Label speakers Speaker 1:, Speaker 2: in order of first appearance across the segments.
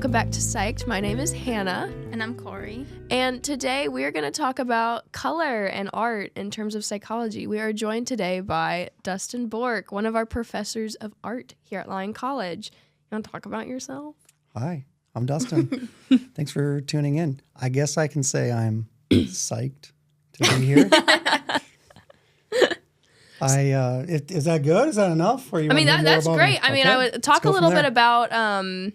Speaker 1: welcome back to Psych'd. My name is Hannah.
Speaker 2: And I'm Cari.
Speaker 1: And today we are going to talk about color and art in terms of psychology. We are joined today by Dustyn Bork, one of our professors of art here at Lyon College. You want to talk about yourself?
Speaker 3: Hi, I'm Dustyn. Thanks for tuning in. I guess I can say I'm psyched to be here. Is that good? Is that enough? Or you
Speaker 1: that's great.
Speaker 3: Okay,
Speaker 1: I would talk a little bit
Speaker 3: there.
Speaker 1: about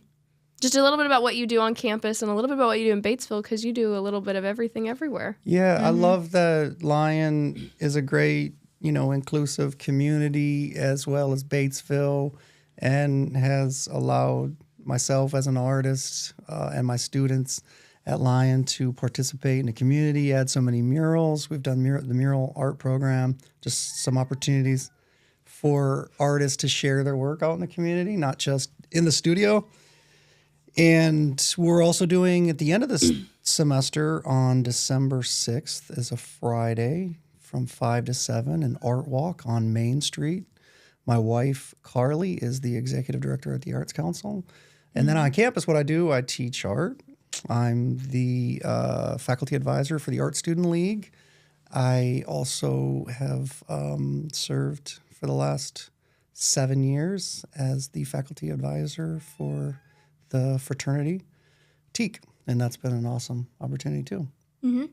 Speaker 1: just a little bit about what you do on campus and a little bit about what you do in Batesville, because you do a little bit of everything everywhere.
Speaker 3: Yeah, I love that Lyon is a great, inclusive community as well as Batesville, and has allowed myself as an artist and my students at Lyon to participate in the community, add so many murals. We've done the mural art program, just some opportunities for artists to share their work out in the community, not just in the studio. And we're also doing, at the end of this semester, on December 6th, is a Friday from 5 to 7, an art walk on Main Street. My wife, Carly, is the executive director at the Arts Council. And then on campus, what I do, I teach art. I'm the faculty advisor for the Art Student League. I also have served for the last 7 years as the faculty advisor for the fraternity Teak, and that's been an awesome opportunity too.
Speaker 2: Mm-hmm.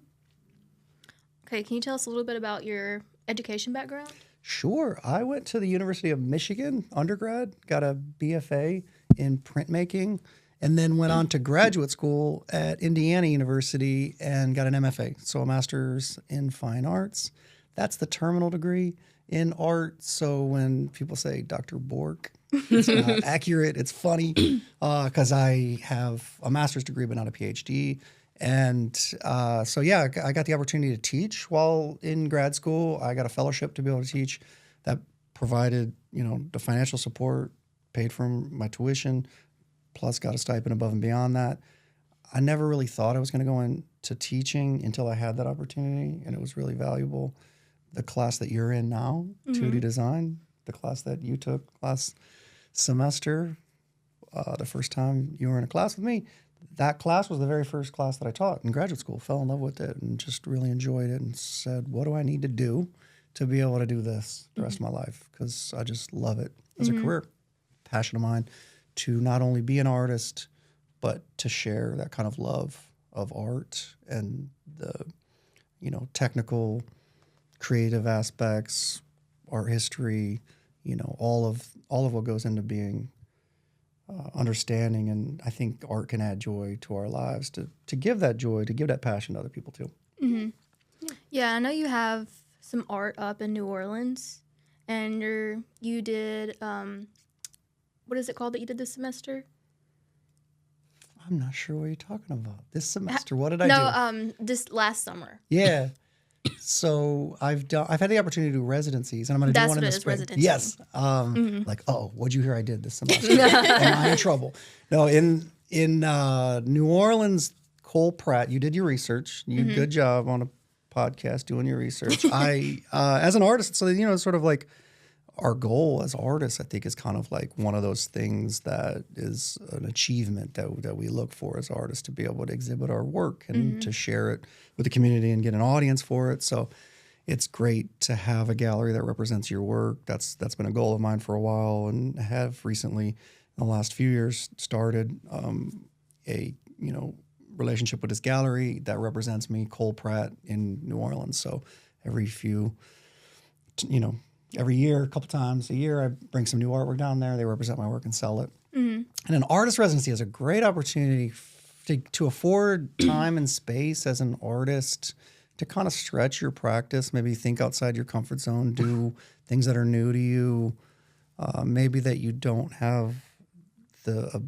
Speaker 2: Okay, can you tell us a little bit about your education background?
Speaker 3: Sure. I went to the University of Michigan undergrad, got a BFA in printmaking, and then went on to graduate school at Indiana University and got an MFA, so a master's in fine arts. That's the terminal degree in art. So when people say Dr. Bork, it's not accurate. It's funny because I have a master's degree but not a PhD. And I got the opportunity to teach while in grad school. I got a fellowship to be able to teach that provided, the financial support, paid for my tuition, plus got a stipend above and beyond that. I never really thought I was going to go into teaching until I had that opportunity, and it was really valuable. The class that you're in now, 2D design, the class that you took last semester, the first time you were in a class with me, that class was the very first class that I taught in graduate school. Fell in love with it and just really enjoyed it and said, what do I need to do to be able to do this the rest of my life? Because I just love it as a career. Passion of mine to not only be an artist, but to share that kind of love of art and the, technical, creative aspects, art history, all of what goes into being understanding. And I think art can add joy to our lives, to give that joy, to give that passion to other people too.
Speaker 2: Mm-hmm. Yeah, I know you have some art up in New Orleans, and you did, what is it called that you did this semester?
Speaker 3: I'm not sure what you're talking about. This semester, what did I do?
Speaker 2: No, this last summer.
Speaker 3: Yeah. So I've had the opportunity to do residencies, and I'm going to do one in the spring.
Speaker 2: Residency.
Speaker 3: Yes. Like, what'd you hear I did this semester? Am I in trouble? No, in New Orleans, Cole Pratt, you did your research. You did a good job on a podcast doing your research. I, as an artist, so sort of like our goal as artists, I think, is kind of like one of those things that is an achievement that we look for as artists, to be able to exhibit our work and to share it with the community and get an audience for it. So it's great to have a gallery that represents your work. That's been a goal of mine for a while, and have recently, in the last few years, started a relationship with this gallery that represents me, Cole Pratt, in New Orleans. So every year, a couple times a year, I bring some new artwork down there. They represent my work and sell it. And an artist residency is a great opportunity to afford time and space as an artist to kind of stretch your practice, maybe think outside your comfort zone, do things that are new to you, maybe that you don't have the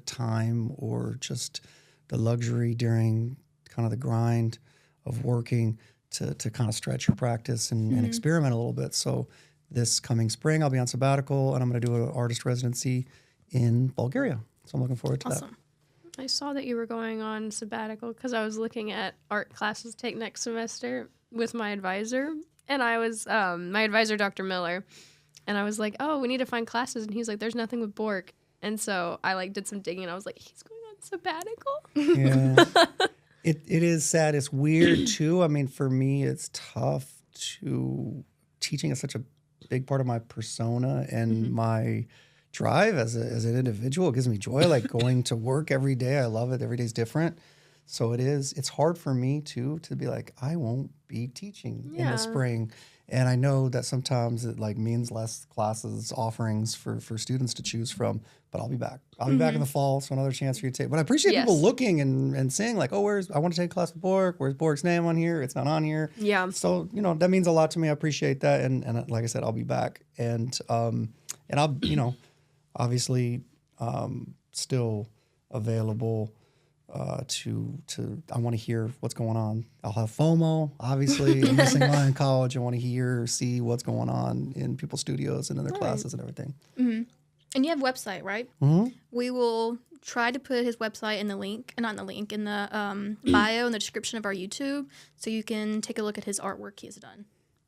Speaker 3: time or just the luxury during kind of the grind of working to kind of stretch your practice and experiment a little bit. So this coming spring, I'll be on sabbatical, and I'm going to do an artist residency in Bulgaria. So I'm looking forward to that.
Speaker 1: I saw that you were going on sabbatical because I was looking at art classes to take next semester with my advisor. And I was, my advisor, Dr. Miller, and I was like, oh, we need to find classes. And he's like, there's nothing with Bork. And so I like did some digging and I was like, he's going on sabbatical.
Speaker 3: Yeah. It is sad. It's weird too. I mean, for me, it's tough to teaching is such a big part of my persona and my drive as an individual. It gives me joy, like going to work every day. I love it. Every day's different. So it's hard for me too to be like, I won't be teaching in the spring. And I know that sometimes it like means less classes, offerings for students to choose from, but I'll be back. I'll be back in the fall, so another chance for you to take. But I appreciate people looking and saying like, oh, I want to take a class with Bork. Where's Bork's name on here? It's not on here.
Speaker 1: Yeah.
Speaker 3: So, that means a lot to me. I appreciate that. And like I said, I'll be back. And I'll, obviously still available I want to hear what's going on. I'll have FOMO, obviously. I'm missing Lyon College. I want to see what's going on in people's studios and in their classes and everything.
Speaker 2: Mm-hmm. And you have a website, right?
Speaker 3: Mm-hmm.
Speaker 2: We will try to put his website in the link, not in the link, in the bio in the description of our YouTube, so you can take a look at his artwork he has done.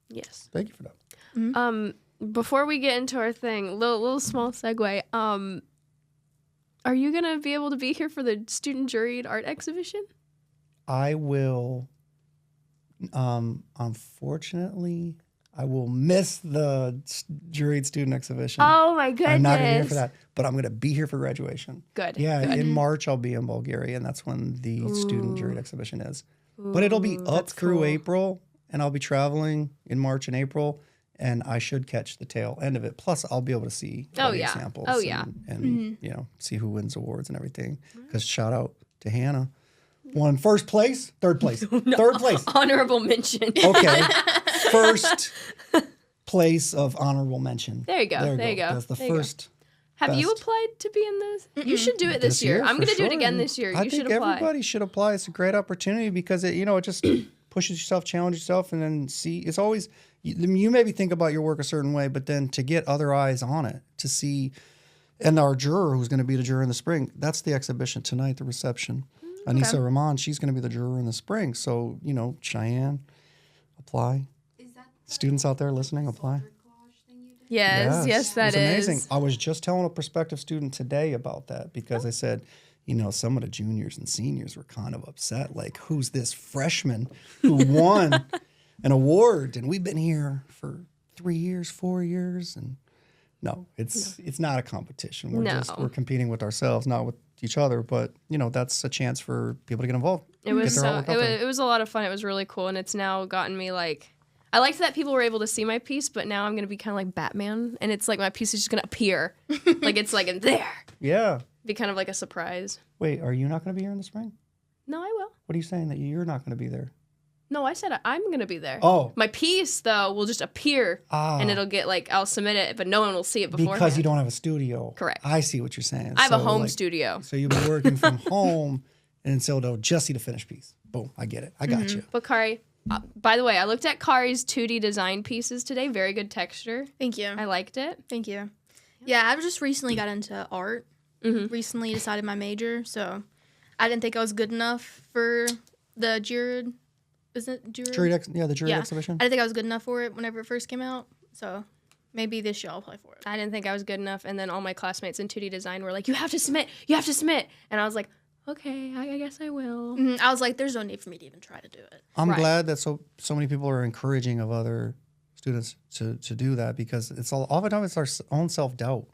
Speaker 1: Yes.
Speaker 3: Thank you for that.
Speaker 2: Mm-hmm.
Speaker 1: Before we get into our thing, little small segue. Are you going to be able to be here for the student juried art exhibition?
Speaker 3: I will, unfortunately, I will miss the juried student exhibition.
Speaker 1: Oh, my goodness.
Speaker 3: I'm not going to be here for that, but I'm going to be here for graduation.
Speaker 1: Good.
Speaker 3: Yeah,
Speaker 1: good.
Speaker 3: in March, I'll be in Bulgaria, and that's when the student juried exhibition is. But it'll be up through
Speaker 1: cool.
Speaker 3: April, and I'll be traveling in March and April, and I should catch the tail end of it. Plus, I'll be able to see samples and see who wins awards and everything. Because shout out to Hannah. Won first place, third place, third place.
Speaker 1: Honorable mention.
Speaker 3: Okay. First place of honorable mention.
Speaker 1: There you go. There you go.
Speaker 3: That's the first.
Speaker 1: Have you applied to be in this? Mm-mm. You should do it this year. I'm going to do it again this year. You should apply.
Speaker 3: Everybody should apply. It's a great opportunity because it just pushes yourself, challenge yourself, and then see. It's always you maybe think about your work a certain way, but then to get other eyes on it, to see, and our juror who's going to be the juror in the spring. That's the exhibition tonight, the reception. Anissa Rahman, she's going to be the juror in the spring. So Cheyenne, apply. Students out there listening, apply.
Speaker 1: Yes, that is.
Speaker 3: Amazing. I was just telling a prospective student today about that because I said, some of the juniors and seniors were kind of upset. Like, who's this freshman who won an award? And we've been here for 3 years, 4 years. And no, it's not a competition. We're competing with ourselves, not with each other. But, that's a chance for people to get involved.
Speaker 1: It was a lot of fun. It was really cool. And it's now gotten me like, I liked that people were able to see my piece, but now I'm going to be kind of like Batman. And it's like my piece is just going to appear. Like it's like in there.
Speaker 3: Yeah.
Speaker 1: Be kind of like a surprise.
Speaker 3: Wait, are you not going to be here in the spring?
Speaker 1: No, I will.
Speaker 3: What are you saying that you're not going to be there?
Speaker 1: No, I said I'm going to be there.
Speaker 3: Oh.
Speaker 1: My piece, though, will just appear. And it'll get I'll submit it, but no one will see it beforehand.
Speaker 3: Because you don't have a studio.
Speaker 1: Correct.
Speaker 3: I see what you're saying.
Speaker 1: I have a home studio.
Speaker 3: So you'll be working from home, and so they'll just see the finished piece. Boom, I get it. I got you.
Speaker 1: But Cari, by the way, I looked at Cari's 2D design pieces today. Very good texture.
Speaker 2: Thank you.
Speaker 1: I liked it.
Speaker 2: Thank you. Yeah, I just recently got into art. Recently decided my major, so I didn't think I was good enough for the juried. Isn't it juried?
Speaker 3: The juried exhibition.
Speaker 2: I didn't think I was good enough for it whenever it first came out, so maybe this year I'll apply for it.
Speaker 1: I didn't think I was good enough, and then all my classmates in 2D design were like, you have to submit, and I was like, okay, I guess I will.
Speaker 2: I was like, there's no need for me to even try to do it.
Speaker 3: I'm glad that so many people are encouraging of other students to do that because oftentimes it's our own self-doubt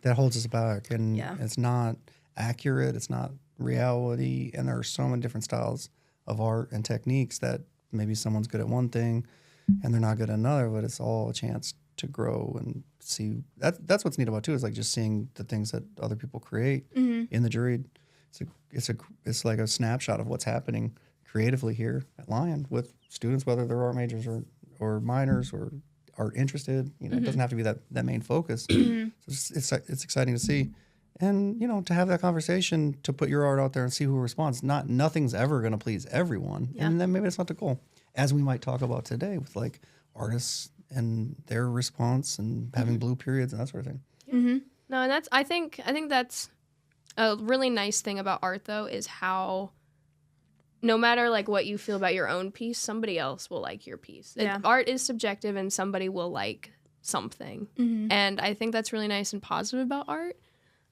Speaker 3: that holds us back, and it's not accurate, it's not reality, and there are so many different styles of art and techniques that maybe someone's good at one thing and they're not good at another, but it's all a chance to grow and see. That's what's neat about it too, is like just seeing the things that other people create in the juried. It's like a snapshot of what's happening creatively here at Lyon with students, whether they're art majors or minors or are interested. It doesn't have to be that main focus. So it's exciting to see, and to have that conversation, to put your art out there and see who responds. Nothing's ever going to please everyone, and then maybe that's not the goal. As we might talk about today with like artists and their response and having blue periods and that sort of thing.
Speaker 1: No, and I think that's a really nice thing about art, though, is how no matter like what you feel about your own piece, somebody else will like your piece. Art is subjective, and somebody will like something. And I think that's really nice and positive about art.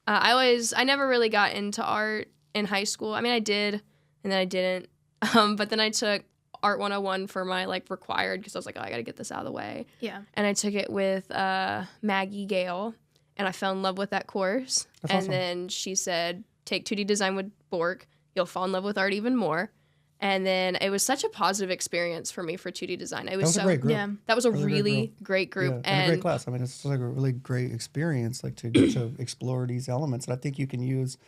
Speaker 1: I never really got into art in high school. I mean, I did, and then I didn't. But then I took Art 101 for my, like, required, because I was like, oh, I got to get this out of the way.
Speaker 2: Yeah.
Speaker 1: And I took it with Maggie Gale, and I fell in love with that course.
Speaker 3: That's
Speaker 1: and
Speaker 3: awesome.
Speaker 1: then she said, take 2D design with Bork. You'll fall in love with art even more. And then it was such a positive experience for me for 2D design. It was
Speaker 3: a great group.
Speaker 2: Yeah.
Speaker 1: That was a
Speaker 3: Really
Speaker 1: great group.
Speaker 3: Yeah, and a great class. I mean, it's like a really great experience, like to explore these elements. And I think you can use,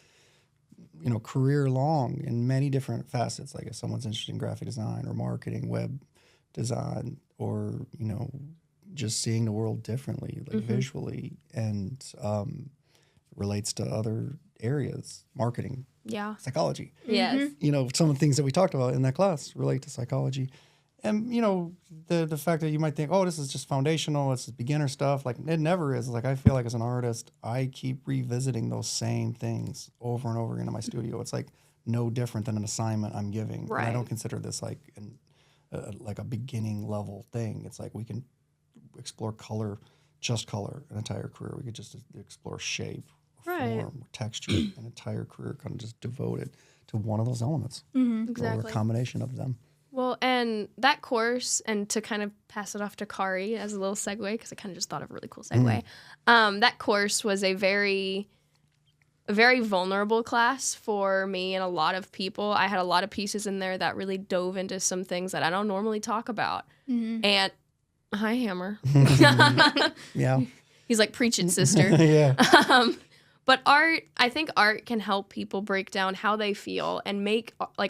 Speaker 3: career long in many different facets. Like if someone's interested in graphic design or marketing, web design, or, just seeing the world differently, like visually, and relates to other areas, marketing, psychology.
Speaker 1: Yes.
Speaker 3: Some of the things that we talked about in that class relate to psychology. And, the fact that you might think, oh, this is just foundational, it's beginner stuff. Like, it never is. Like, I feel like as an artist, I keep revisiting those same things over and over again in my studio. It's like no different than an assignment I'm giving.
Speaker 1: Right.
Speaker 3: And I don't consider this like a beginning level thing. It's like we can explore color, an entire career. We could just explore shape, form, texture, an entire career kind of just devoted to one of those elements.
Speaker 1: Exactly.
Speaker 3: Or a combination of them.
Speaker 1: Well, and that course, and to kind of pass it off to Cari as a little segue, because I kind of just thought of a really cool segue. That course was a very vulnerable class for me and a lot of people. I had a lot of pieces in there that really dove into some things that I don't normally talk about. And hi, Hammer.
Speaker 3: Yeah.
Speaker 1: He's like, preach it, sister.
Speaker 3: Yeah.
Speaker 1: But I think art can help people break down how they feel and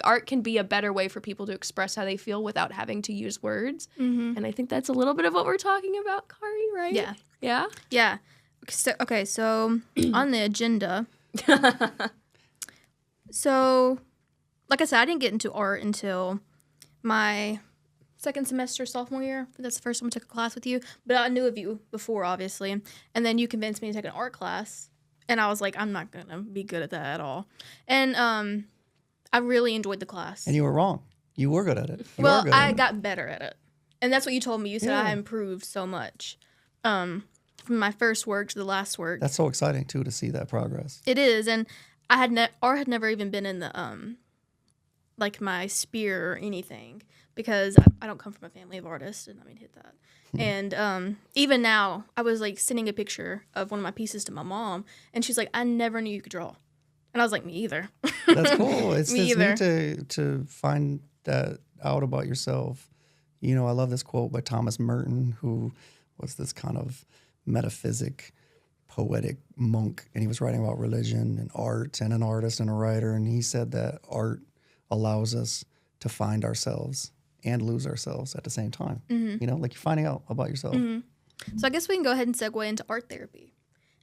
Speaker 1: art can be a better way for people to express how they feel without having to use words. And I think that's a little bit of what we're talking about, Cari, right?
Speaker 2: Yeah.
Speaker 1: Yeah?
Speaker 2: Yeah. So on the agenda. So, like I said, I didn't get into art until my second semester sophomore year. That's the first time I took a class with you. But I knew of you before, obviously. And then you convinced me to take an art class. And I was like, I'm not going to be good at that at all. And I really enjoyed the class.
Speaker 3: And you were wrong. You were good at it.
Speaker 2: I got better at it. And that's what you told me. You said I improved so much from my first work to the last work.
Speaker 3: That's so exciting, too, to see that progress.
Speaker 2: It is. And art had never even been in the, like, my sphere or anything. Because I don't come from a family of artists. And I mean, hit that. And even now, I was like sending a picture of one of my pieces to my mom, and she's like, "I never knew you could draw," and I was like, "Me either."
Speaker 3: That's cool. It's
Speaker 2: Me
Speaker 3: just
Speaker 2: either.
Speaker 3: neat to find that out about yourself. I love this quote by Thomas Merton, who was this kind of metaphysic, poetic monk, and he was writing about religion and art and an artist and a writer, and he said that art allows us to find ourselves and lose ourselves at the same time. Like you're finding out about yourself.
Speaker 2: So I guess we can go ahead and segue into art therapy.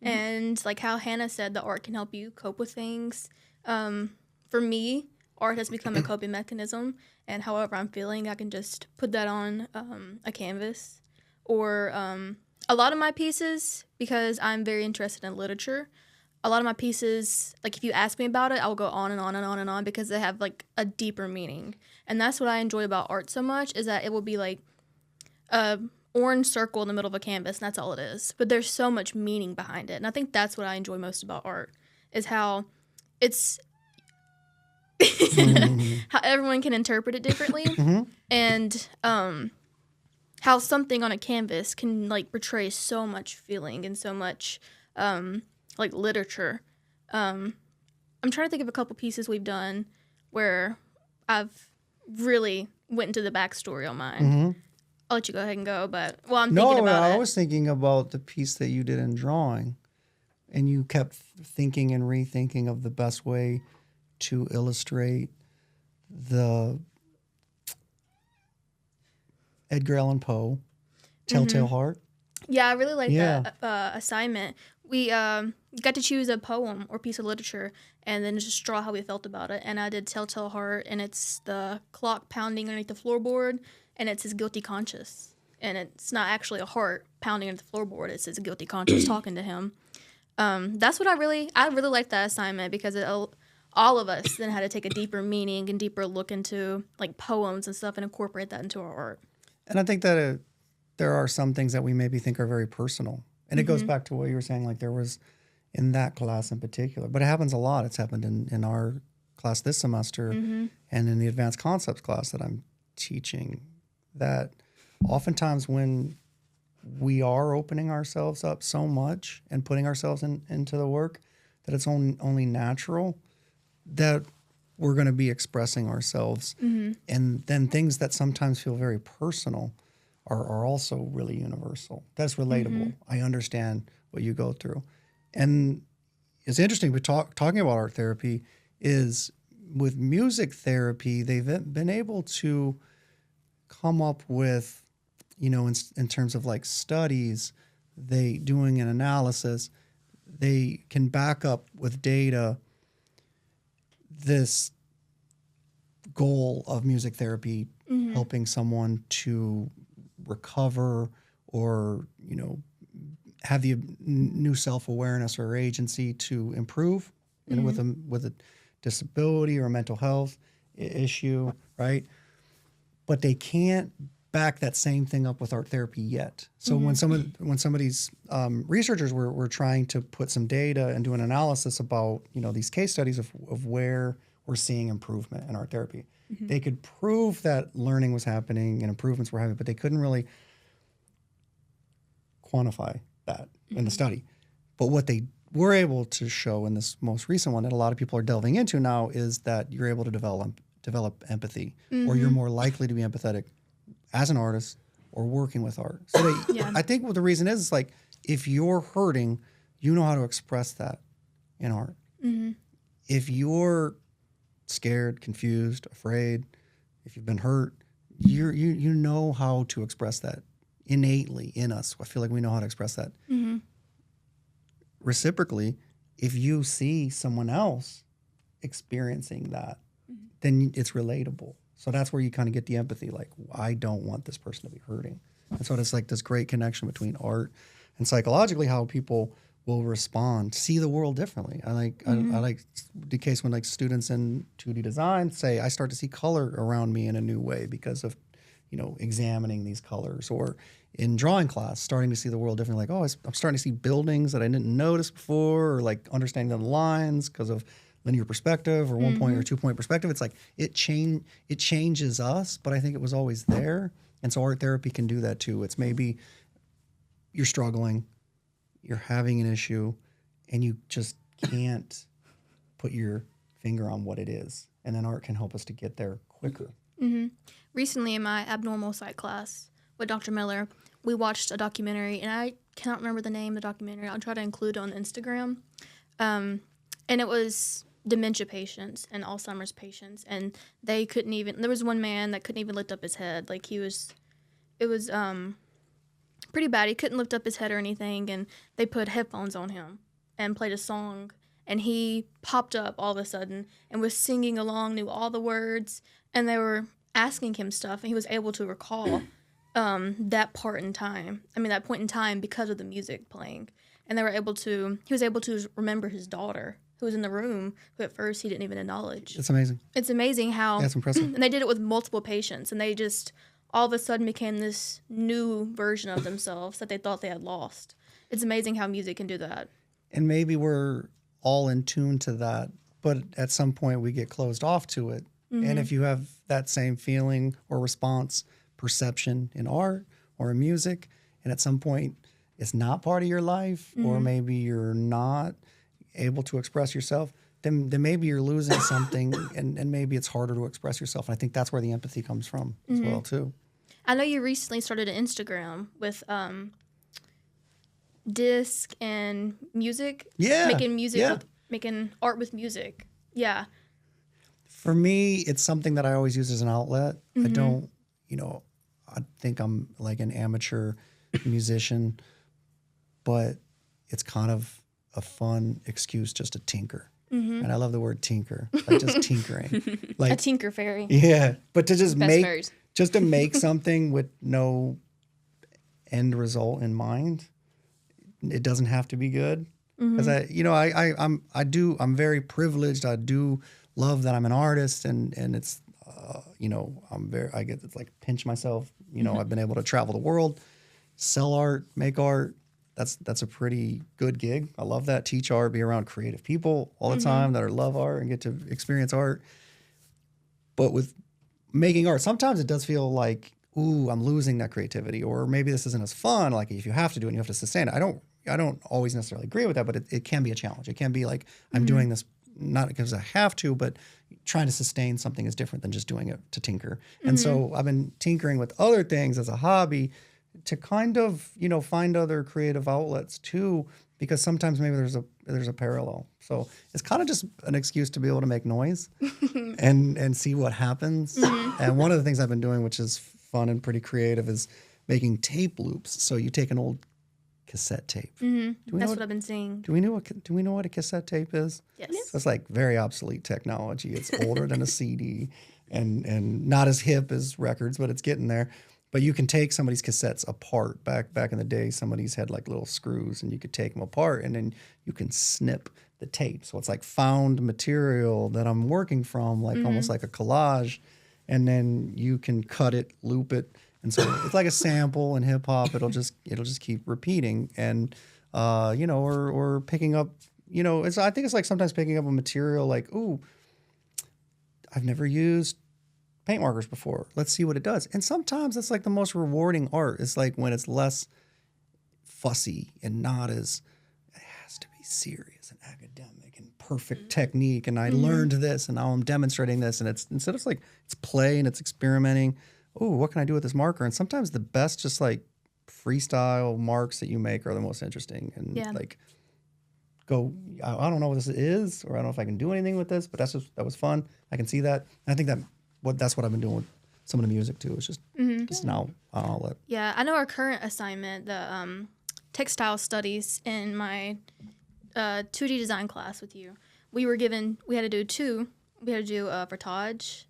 Speaker 2: And like how Hannah said, the art can help you cope with things. For me, art has become a coping mechanism. And however I'm feeling, I can just put that on a canvas. Or a lot of my pieces, because I'm very interested in literature, a lot of my pieces, like if you ask me about it, I'll go on and on and on and on because they have like a deeper meaning. And that's what I enjoy about art so much, is that it will be like a orange circle in the middle of a canvas, and that's all it is. But there's so much meaning behind it. And I think that's what I enjoy most about art, is how it's how everyone can interpret it differently. And how something on a canvas can like portray so much feeling and so much like literature. I'm trying to think of a couple pieces we've done where I've really went into the backstory on mine. I'll let you go ahead and go, but I'm thinking about it.
Speaker 3: I was thinking about the piece that you did in drawing, and you kept thinking and rethinking of the best way to illustrate the Edgar Allan Poe, Telltale Heart.
Speaker 2: Yeah, I really like that assignment. We got to choose a poem or piece of literature and then just draw how we felt about it. And I did Telltale Heart, and it's the clock pounding underneath the floorboard, and it's his guilty conscience. And it's not actually a heart pounding underneath the floorboard. It's his guilty conscience talking to him. That's what I really liked that assignment, because all of us then had to take a deeper meaning and deeper look into like poems and stuff and incorporate that into our art.
Speaker 3: And I think that there are some things that we maybe think are very personal. And it goes back to what you were saying, like there was in that class in particular. But it happens a lot. It's happened in our class this semester and in the advanced concepts class that I'm teaching, that oftentimes when we are opening ourselves up so much and putting ourselves into the work, that it's only natural that we're going to be expressing ourselves. And then things that sometimes feel very personal are also really universal. That's relatable. I understand what you go through. And it's interesting, but talking about art therapy is with music therapy, they've been able to come up with, you know, in terms of like studies, they doing an analysis, they can back up with data this goal of music therapy helping someone to recover or, you know, have the new self-awareness or agency to improve with a disability or a mental health issue, right? But they can't back that same thing up with art therapy yet. So when some of these researchers were trying to put some data and do an analysis about, you know, these case studies of where we're seeing improvement in art therapy, they could prove that learning was happening and improvements were happening, but they couldn't really quantify that in the study. But what they were able to show in this most recent one that a lot of people are delving into now is that you're able to develop empathy, or you're more likely to be empathetic as an artist or working with art. So I think what the reason is like, if you're hurting, you know how to express that in art. If you're scared, confused, afraid, if you've been hurt, you know how to express that innately in us. I feel like we know how to express that. Reciprocally, if you see someone else experiencing that, then it's relatable. So that's where you kind of get the empathy, like, I don't want this person to be hurting. And so it's like this great connection between art and psychologically how people will respond, see the world differently. I like the case when like students in 2D design say, I start to see color around me in a new way because of, you know, examining these colors, or in drawing class, starting to see the world differently. Like, oh, I'm starting to see buildings that I didn't notice before, or like understanding the lines because of linear perspective or 1 point or 2 point perspective. It's like it changes us, but I think it was always there. And so art therapy can do that too. It's maybe you're struggling, you're having an issue, and you just can't put your finger on what it is. And then art can help us to get there quicker.
Speaker 2: Recently in my abnormal psych class with Dr. Miller, we watched a documentary, and I cannot remember the name of the documentary. I'll try to include it on Instagram. And it was dementia patients and Alzheimer's patients, and they couldn't even, there was one man that couldn't even lift up his head. Like it was pretty bad. He couldn't lift up his head or anything, and they put headphones on him and played a song, and he popped up all of a sudden and was singing along, knew all the words, and they were asking him stuff, and he was able to recall that point in time because of the music playing. And he was able to remember his daughter who was in the room, who at first he didn't even acknowledge.
Speaker 3: It's amazing.
Speaker 2: It's amazing how...
Speaker 3: That's impressive.
Speaker 2: And they did it with multiple patients, and they just all of a sudden became this new version of themselves that they thought they had lost. It's amazing how music can do that.
Speaker 3: And maybe we're all in tune to that, but at some point we get closed off to it. And if you have that same feeling or response, perception in art or in music, and at some point it's not part of your life, or maybe you're not able to express yourself, then maybe you're losing something, and maybe it's harder to express yourself. And I think that's where the empathy comes from as well, too.
Speaker 2: I know you recently started an Instagram with disc and music.
Speaker 3: Yeah.
Speaker 2: Making music, making art with music. Yeah.
Speaker 3: For me, it's something that I always use as an outlet. I don't, I think I'm like an amateur musician, but it's kind of a fun excuse just to tinker. And I love the word tinker, like just tinkering. Like
Speaker 2: a tinker fairy.
Speaker 3: Yeah, but to just
Speaker 1: Best
Speaker 3: make something with no end result in mind. It doesn't have to be good. Because I'm very privileged. I do love that I'm an artist, and it's I get to like pinch myself. I've been able to travel the world, sell art, make art, that's a pretty good gig. I love that. Teach art, be around creative people all the time that love art and get to experience art. But with making art, sometimes it does feel like, ooh, I'm losing that creativity, or maybe this isn't as fun. Like if you have to do it, and you have to sustain it. I don't always necessarily agree with that, but it can be a challenge. It can be like I'm doing this not because I have to, but trying to sustain something is different than just doing it to tinker. And so I've been tinkering with other things as a hobby to kind of, find other creative outlets too, because sometimes maybe there's a parallel. So it's kind of just an excuse to be able to make noise and see what happens. And one of the things I've been doing, which is fun and pretty creative, is making tape loops. So you take an old cassette tape.
Speaker 2: That's what I've been seeing.
Speaker 3: Do we know what a cassette tape is?
Speaker 2: Yes.
Speaker 3: So it's like very obsolete technology. It's older than a CD and not as hip as records, but it's getting there. But you can take somebody's cassettes apart. Back in the day, somebody's had like little screws, and you could take them apart, and then you can snip the tape. So it's like found material that I'm working from, like almost like a collage, and then you can cut it, loop it, and so it's like a sample in hip hop. It'll just keep repeating, and or picking up. I think it's like sometimes picking up a material like, ooh, I've never used paint markers before. Let's see what it does. And sometimes it's like the most rewarding art. It's like when it's less fussy and not as, it has to be serious and academic and perfect technique. And I learned this, and now I'm demonstrating this. And it's instead of like, it's play and it's experimenting. Oh, what can I do with this marker? And sometimes the best just like freestyle marks that you make are the most interesting. And like, I don't know what this is, or I don't know if I can do anything with this, but that was fun. I can see that. And I think that's what I've been doing with some of the music too. It's just now an outlet.
Speaker 2: Yeah, I know our current assignment, the textile studies in my 2D design class with you. We had to do two. We had to do frottage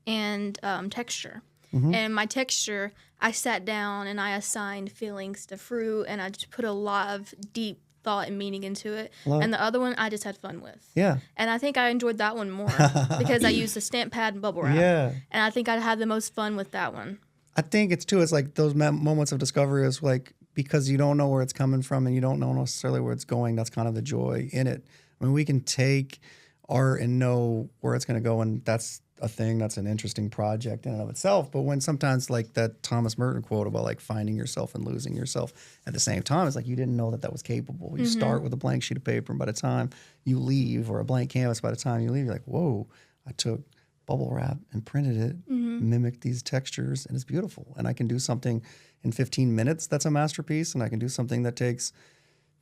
Speaker 2: and texture. And my texture, I sat down and I assigned feelings to fruit, and I just put a lot of deep thought and meaning into it. And the other one I just had fun with.
Speaker 3: Yeah.
Speaker 2: And I think I enjoyed that one more because I used a stamp pad and bubble wrap.
Speaker 3: Yeah.
Speaker 2: And I think I had the most fun with that one.
Speaker 3: I think it's like those moments of discovery is like, because you don't know where it's coming from and you don't know necessarily where it's going. That's kind of the joy in it. I mean, we can take art and know where it's going to go, and that's a thing. That's an interesting project in and of itself. But when sometimes like that Thomas Merton quote about like finding yourself and losing yourself at the same time, it's like you didn't know that was capable. You start with a blank sheet of paper, and by the time you leave, or a blank canvas, by the time you leave, you're like, whoa, I took bubble wrap and printed it, mimicked these textures, and it's beautiful. And I can do something in 15 minutes that's a masterpiece, and I can do something that takes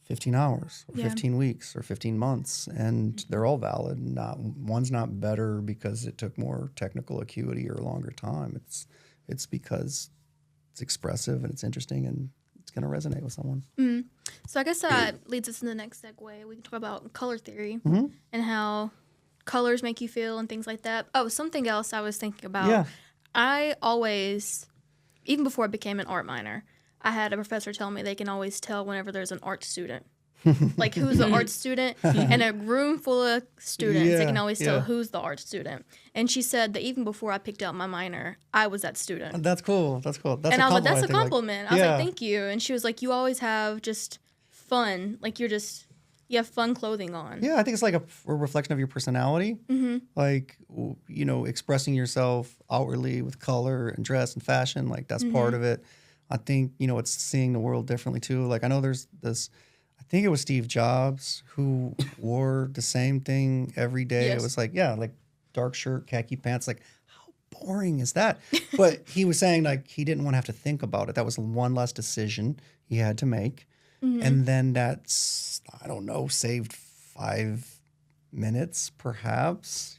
Speaker 3: 15 hours or 15 weeks or 15 months, and they're all valid. One's not better because it took more technical acuity or longer time. It's because it's expressive and it's interesting and it's going to resonate with someone.
Speaker 2: So I guess that leads us to the next segue. We can talk about color theory and how colors make you feel and things like that. Oh, something else I was thinking about.
Speaker 3: Yeah.
Speaker 2: I always, even before I became an art minor, I had a professor tell me they can always tell whenever there's an art student. Like, who's the art student? And a room full of students, they can always tell who's the art student. And she said that even before I picked out my minor, I was that student.
Speaker 3: That's cool. That's cool.
Speaker 2: And I was like, that's a compliment. I was like, thank you. And she was like, you always have just fun. Like, you have fun clothing on.
Speaker 3: Yeah, I think it's like a reflection of your personality. Like, expressing yourself outwardly with color and dress and fashion. Like, that's part of it. I think, it's seeing the world differently too. Like, I know there's this, I think it was Steve Jobs who wore the same thing every day. Yes. It was like, like dark shirt, khaki pants. Like, how boring is that? But he was saying like he didn't want to have to think about it. That was one less decision he had to make. And then that's, I don't know, saved 5 minutes perhaps,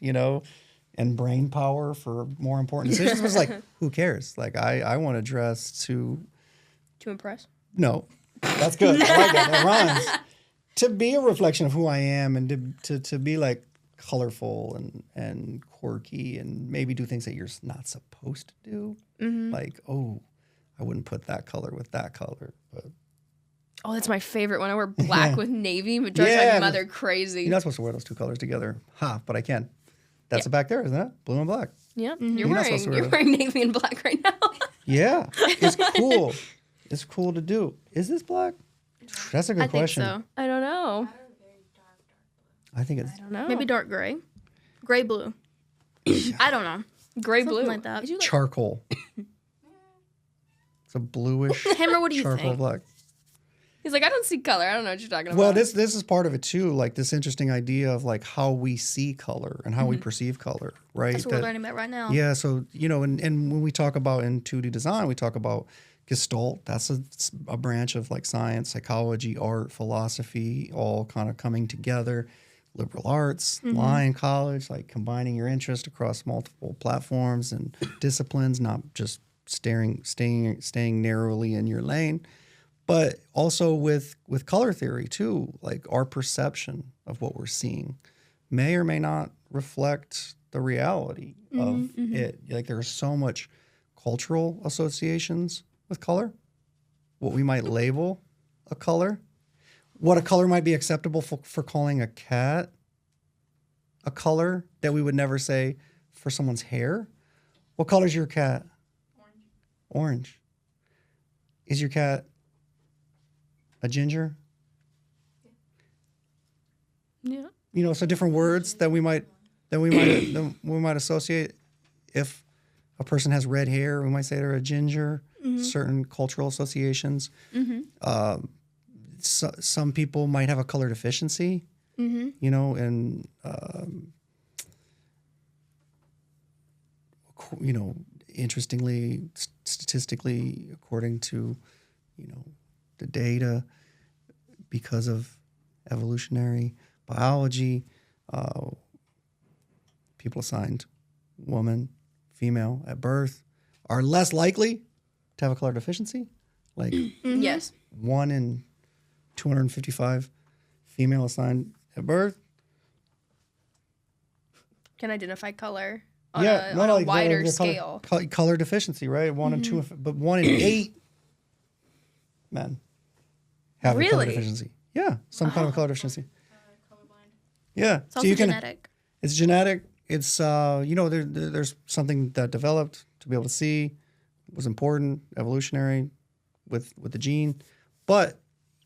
Speaker 3: and brain power for more important decisions. It was like, who cares? Like, I want to dress to
Speaker 2: impress?
Speaker 3: No, that's good. I like that. That rhymes. To be a reflection of who I am, and to be like colorful and quirky, and maybe do things that you're not supposed to do. Like, oh, I wouldn't put that color with that color, but.
Speaker 1: Oh, that's my favorite one. I wear black with navy. It drives my mother crazy.
Speaker 3: You're not supposed to wear those two colors together. But I can. That's it back there, isn't it? Blue and black.
Speaker 1: Yeah. You're wearing navy and black right now.
Speaker 3: Yeah. It's cool. It's cool to do. Is this black? That's a good
Speaker 2: I
Speaker 3: question.
Speaker 2: think so.
Speaker 1: I don't know.
Speaker 3: I think it's
Speaker 1: I don't know.
Speaker 2: Maybe dark gray, gray blue. I don't know.
Speaker 1: gray
Speaker 2: Something
Speaker 1: blue.
Speaker 2: like that.
Speaker 1: Did you like-
Speaker 3: charcoal. It's a bluish
Speaker 2: Hammer, what do you
Speaker 3: charcoal
Speaker 2: think?
Speaker 3: black.
Speaker 1: He's like, I don't see color. I don't know what you're talking about.
Speaker 3: Well, this is part of it too, like this interesting idea of like how we see color and how we perceive color, right?
Speaker 2: That's what we're learning about right now.
Speaker 3: Yeah, so and when we talk about in 2D design, we talk about Gestalt. That's a branch of like science, psychology, art, philosophy, all kind of coming together. Liberal arts, Lyon College, like combining your interest across multiple platforms and disciplines, not just staying narrowly in your lane. But also with color theory too, like our perception of what we're seeing may or may not reflect the reality of it. Like there's so much cultural associations with color, what we might label a color, what a color might be acceptable for calling a cat a color that we would never say for someone's hair. What color is your cat? Orange. Is your cat a ginger?
Speaker 1: Yeah.
Speaker 3: So different words that we might associate. If a person has red hair, we might say they're a ginger. Certain cultural associations. Some people might have a color deficiency. And interestingly, statistically, according to the data, because of evolutionary biology, people assigned woman, female at birth are less likely to have a color deficiency. Like
Speaker 1: Yes.
Speaker 3: 1 in 255 female assigned at birth.
Speaker 1: Can identify color on
Speaker 3: Yeah,
Speaker 1: a,
Speaker 3: no,
Speaker 1: on a
Speaker 3: like
Speaker 1: wider
Speaker 3: the
Speaker 1: scale.
Speaker 3: color deficiency, right? 1 in 2, but 1 in 8 men have a color
Speaker 1: Really?
Speaker 3: deficiency. Yeah, some kind of color deficiency. Yeah,
Speaker 2: It's also genetic.
Speaker 3: It's genetic. It's there's something that developed to be able to see, was important, evolutionary, with the gene. But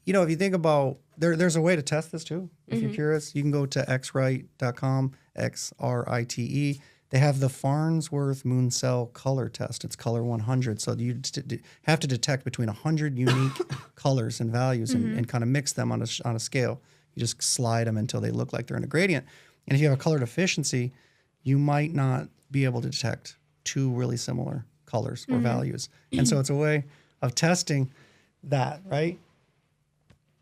Speaker 3: if you think about there's a way to test this too. If you're curious, you can go to xrite.com, XRITE. They have the Farnsworth Moon Cell color test. It's color 100. So you have to detect between 100 unique colors and values and kind of mix them on a scale. You just slide them until they look like they're in a gradient. And if you have a color deficiency, you might not be able to detect two really similar colors or values. And so it's a way of testing that, right?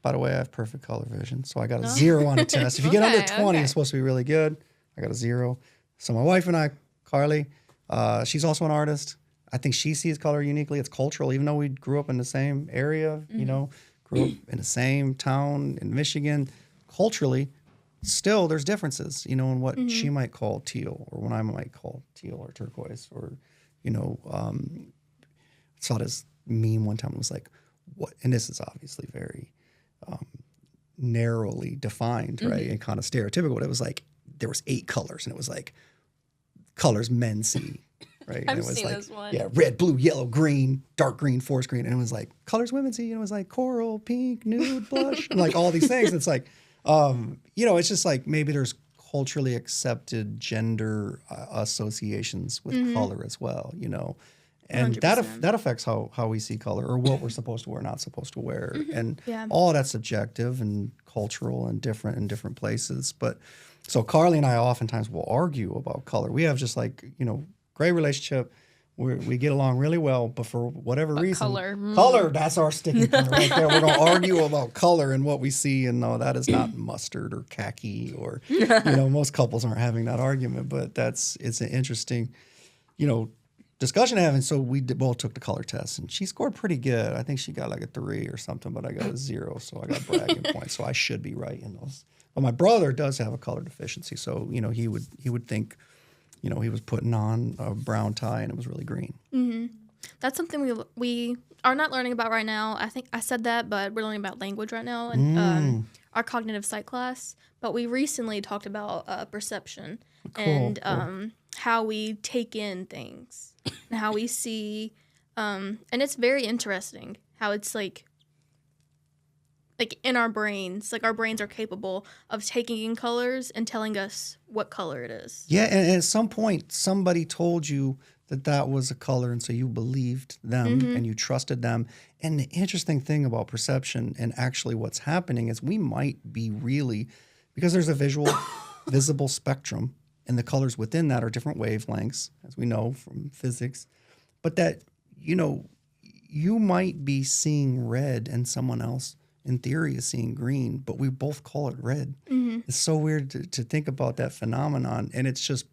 Speaker 3: By the way, I have perfect color vision, so I got a 0 on a test. If you get under 20, it's supposed to be really good. I got a 0. So my wife and I, Carly, she's also an artist. I think she sees color uniquely. It's cultural, even though we grew up in the same area, grew up in the same town in Michigan. Culturally, still there's differences, in what she might call teal or what I might call teal or turquoise or, I saw this meme one time. It was like, what? And this is obviously very narrowly defined, right? And kind of stereotypical. But it was like there was 8 colors, and it was like colors men see, right? And
Speaker 1: I've
Speaker 3: it was
Speaker 1: seen
Speaker 3: like,
Speaker 1: this one.
Speaker 3: yeah, red, blue, yellow, green, dark green, forest green, and it was like colors women see. And it was like coral, pink, nude, blush, and like all these things. It's like, it's just like maybe there's culturally accepted gender associations with color as well, And
Speaker 2: 100%.
Speaker 3: that affects how we see color or what we're supposed to wear, not supposed to wear, and
Speaker 2: Yeah.
Speaker 3: all that's subjective and cultural and different in different places. But so Carly and I oftentimes will argue about color. We have just like great relationship. We get along really well, but for whatever reason, color that's our sticking point right there. We're gonna argue about color and what we see, and no, that is not mustard or khaki or most couples aren't having that argument. But it's an interesting discussion to have. And so we both took the color test, and she scored pretty good. I think she got like a 3 or something, but I got a 0, so I got bragging points. So I should be right in those. But my brother does have a color deficiency, so he would think, he was putting on a brown tie and it was really green.
Speaker 2: That's something we are not learning about right now. I think I said that, but we're learning about language right now in our cognitive psych class. But we recently talked about perception and how we take in things and how we see. And it's very interesting how it's like like in our brains, like our brains are capable of taking in colors and telling us what color it is.
Speaker 3: Yeah, and at some point, somebody told you that was a color, and so you believed them and you trusted them. And the interesting thing about perception and actually what's happening is we might be really, because there's a visible spectrum, and the colors within that are different wavelengths, as we know from physics, but that, you might be seeing red and someone else in theory is seeing green, but we both call it red. It's so weird to think about that phenomenon. And it's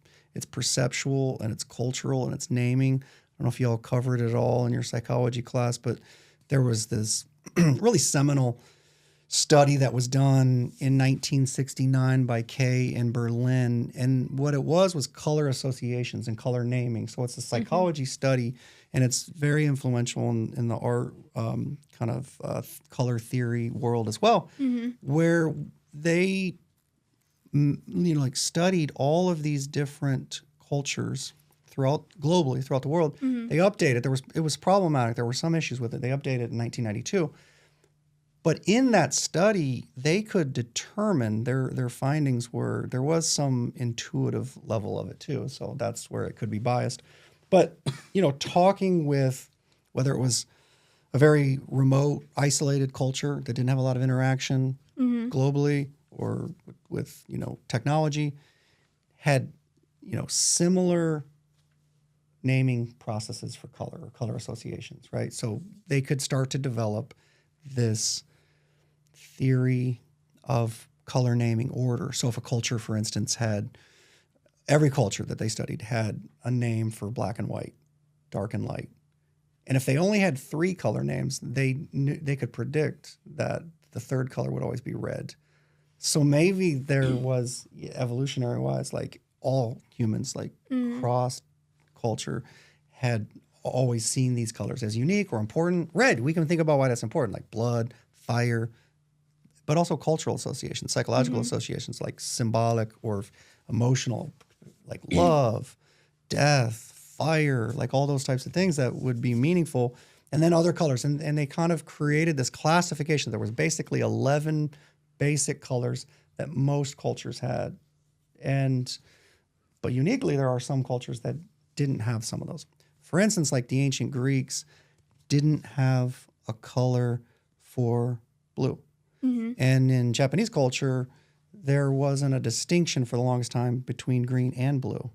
Speaker 3: perceptual and it's cultural and it's naming. I don't know if y'all covered it all in your psychology class, but there was this really seminal study that was done in 1969 by Kay in Berlin. And what it was color associations and color naming. So it's a psychology study, and it's very influential in the art color theory world as well, where they studied all of these different cultures globally throughout the world. They updated. It was problematic. There were some issues with it. They updated in 1992. But in that study, they could determine their findings were there was some intuitive level of it too. So that's where it could be biased. But talking with whether it was a very remote, isolated culture that didn't have a lot of interaction globally or with technology, had similar naming processes for color or color associations, right? So they could start to develop this theory of color naming order. So if a culture, for instance, every culture that they studied had a name for black and white, dark and light. And if they only had 3 color names, they could predict that the third color would always be red. So maybe there was, evolutionary-wise, like all humans, like cross culture, had always seen these colors as unique or important. Red, we can think about why that's important, like blood, fire, but also cultural associations, psychological associations, like symbolic or emotional, like love, death, fire, like all those types of things that would be meaningful. And then other colors. And they kind of created this classification. There was basically 11 basic colors that most cultures had. But uniquely, there are some cultures that didn't have some of those. For instance, like the ancient Greeks didn't have a color for blue. And in Japanese culture, there wasn't a distinction for the longest time between green and blue.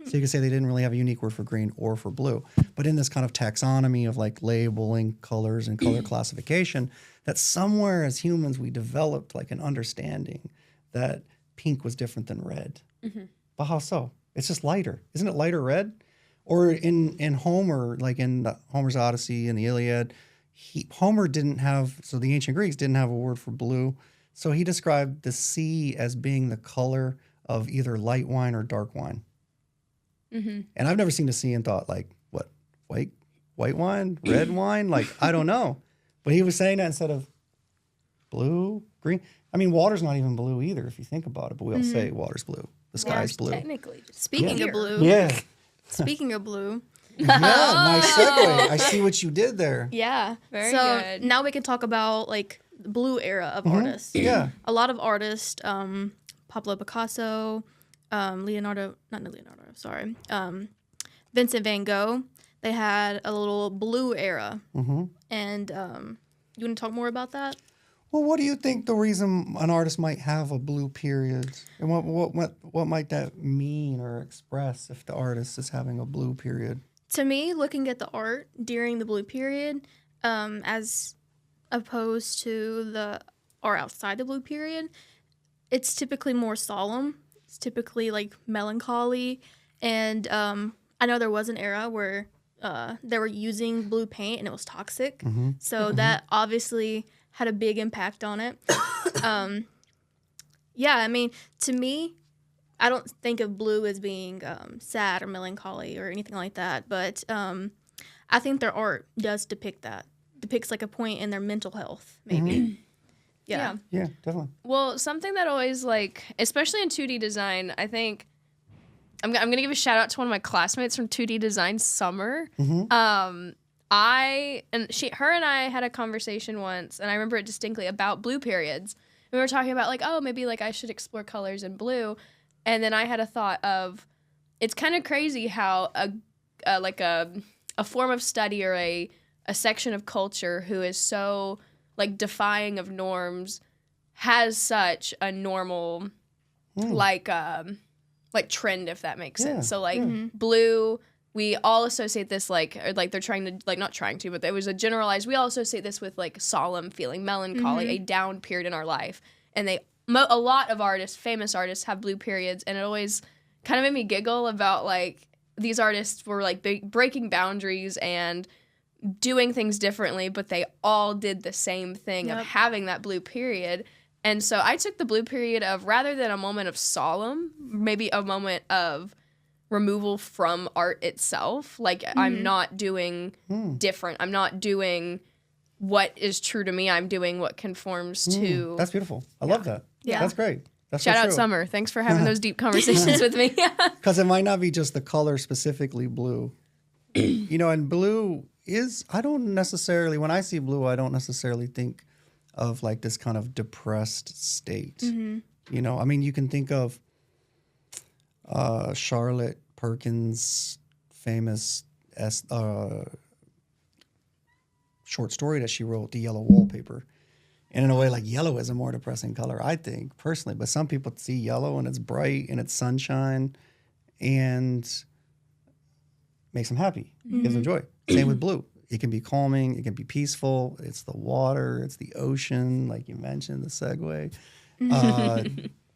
Speaker 3: So you could say they didn't really have a unique word for green or for blue. But in this kind of taxonomy of like labeling colors and color classification, that somewhere as humans we developed like an understanding that pink was different than red. But how so? It's just lighter. Isn't it lighter red? Or in Homer, like in Homer's Odyssey and the Iliad, Homer didn't have, so the ancient Greeks didn't have a word for blue. So he described the sea as being the color of either light wine or dark wine. And I've never seen the sea and thought like, what, white wine, red wine? Like, I don't know. But he was saying that instead of blue, green. I mean, water's not even blue either if you think about it, but we all say water's blue. The sky's blue.
Speaker 2: Technically. Speaking of blue.
Speaker 3: Yeah.
Speaker 2: Speaking of blue.
Speaker 3: Yeah, nice segue. I see what you did there.
Speaker 2: Yeah.
Speaker 1: Very
Speaker 2: so
Speaker 1: good.
Speaker 2: now we can talk about like the blue era of artists.
Speaker 3: Yeah.
Speaker 2: A lot of artists, Pablo Picasso, Vincent Van Gogh, they had a little blue era. And you want to talk more about that?
Speaker 3: Well, what do you think the reason an artist might have a blue period, and what might that mean or express if the artist is having a blue period?
Speaker 2: To me, looking at the art during the blue period, as opposed to the art outside the blue period, it's typically more solemn. It's typically like melancholy, and I know there was an era where they were using blue paint and it was toxic, so that obviously had a big impact on it. Yeah, I mean, to me, I don't think of blue as being sad or melancholy or anything like that, but I think their art does depict that. Depicts like a point in their mental health, maybe. Yeah,
Speaker 3: definitely.
Speaker 1: Well, something that always like, especially in 2D design, I think I'm gonna give a shout out to one of my classmates from 2D design, Summer. her and I had a conversation once, and I remember it distinctly about blue periods. We were talking about like, oh, maybe like I should explore colors in blue, and then I had a thought of, it's kind of crazy how a form of study or a section of culture who is so like defying of norms has such a normal like trend, if that makes sense. So like blue, we all associate this like they're trying to like, not trying to, but there was a generalized, we all associate this with like solemn feeling, melancholy, a down period in our life. And a lot of artists, famous artists, have blue periods, and it always kind of made me giggle about like these artists were like breaking boundaries and doing things differently, but they all did the same thing of having that blue period. And so I took the blue period of, rather than a moment of solemn, maybe a moment of removal from art itself. Like I'm not doing different. I'm not doing what is true to me. I'm doing what conforms to.
Speaker 3: That's beautiful. I love that.
Speaker 2: Yeah.
Speaker 3: That's great. That's
Speaker 1: Shout
Speaker 3: so
Speaker 1: out
Speaker 3: true.
Speaker 1: Summer. Thanks for having those deep conversations with me.
Speaker 3: Because it might not be just the color specifically blue. And blue is, I don't necessarily, when I see blue, I don't necessarily think of like this kind of depressed state. I mean, you can think of Charlotte Perkins' famous short story that she wrote, The Yellow Wallpaper. And in a way, like yellow is a more depressing color, I think, personally. But some people see yellow and it's bright and it's sunshine and makes them happy, gives them joy. Same with blue. It can be calming, it can be peaceful. It's the water, it's the ocean, like you mentioned, the segue.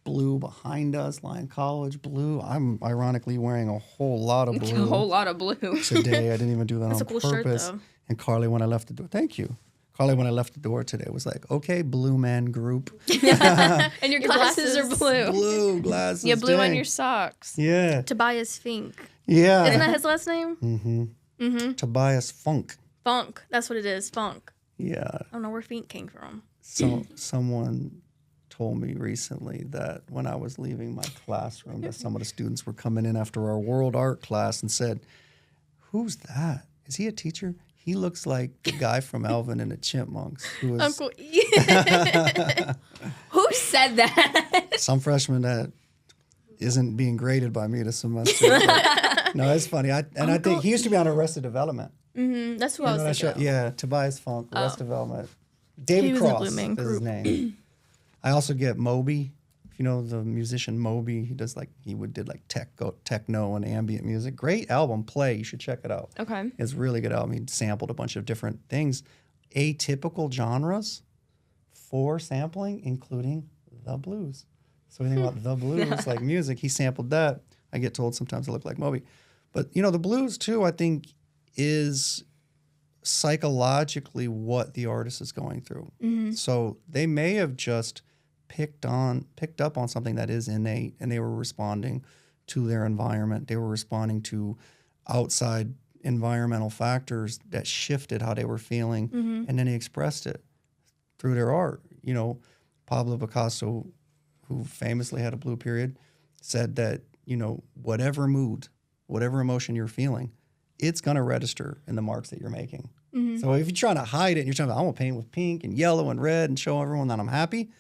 Speaker 3: Blue behind us, Lyon College, blue. I'm ironically wearing a whole lot of blue.
Speaker 1: A whole lot of blue.
Speaker 3: Today. I didn't even do that
Speaker 2: That's
Speaker 3: on
Speaker 2: a cool
Speaker 3: purpose.
Speaker 2: shirt, though.
Speaker 3: And Carly, when I left the door, thank you. Carly, when I left the door today, was like, okay, blue man group.
Speaker 1: And your glasses are
Speaker 2: glasses.
Speaker 1: blue.
Speaker 3: Blue glasses.
Speaker 1: Yeah, blue on
Speaker 3: dang.
Speaker 1: your socks.
Speaker 3: Yeah.
Speaker 2: Tobias Fink.
Speaker 3: Yeah.
Speaker 2: Isn't that his last name?
Speaker 3: Tobias Funk.
Speaker 2: Funk. That's what it is. Funk.
Speaker 3: Yeah.
Speaker 2: I don't know where Fink came from.
Speaker 3: So someone told me recently that when I was leaving my classroom, that some of the students were coming in after our world art class and said, "Who's that? Is he a teacher? He looks like the guy from Alvin and the Chipmunks." Who was
Speaker 2: Uncle E.
Speaker 1: Who said that?
Speaker 3: some freshman that isn't being graded by me this semester. But, no, it's funny. I think he used to be on Arrested Development.
Speaker 2: That's who I was thinking of.
Speaker 3: Yeah, Tobias Funk, Arrested Development.
Speaker 2: He
Speaker 3: David
Speaker 2: was in
Speaker 3: Cross
Speaker 2: Blue
Speaker 3: is
Speaker 2: Man
Speaker 3: his
Speaker 2: Group.
Speaker 3: name. I also get Moby. If you know the musician Moby, he did techno and ambient music. Great album, Play. You should check it out.
Speaker 1: Okay.
Speaker 3: It's a really good album. He sampled a bunch of different things, atypical genres for sampling, including the blues. So we think about the blues, like music. He sampled that. I get told sometimes I look like Moby. But, the blues, too, I think is psychologically what the artist is going through. So they may have just picked up on something that is innate, and they were responding to their environment. They were responding to outside environmental factors that shifted how they were feeling, and then they expressed it through their art. Pablo Picasso, who famously had a blue period, said that, whatever mood, whatever emotion you're feeling, it's going to register in the marks that you're making. So if you're trying to hide it and you're trying to, I want to paint with pink and yellow and red and show everyone that I'm happy,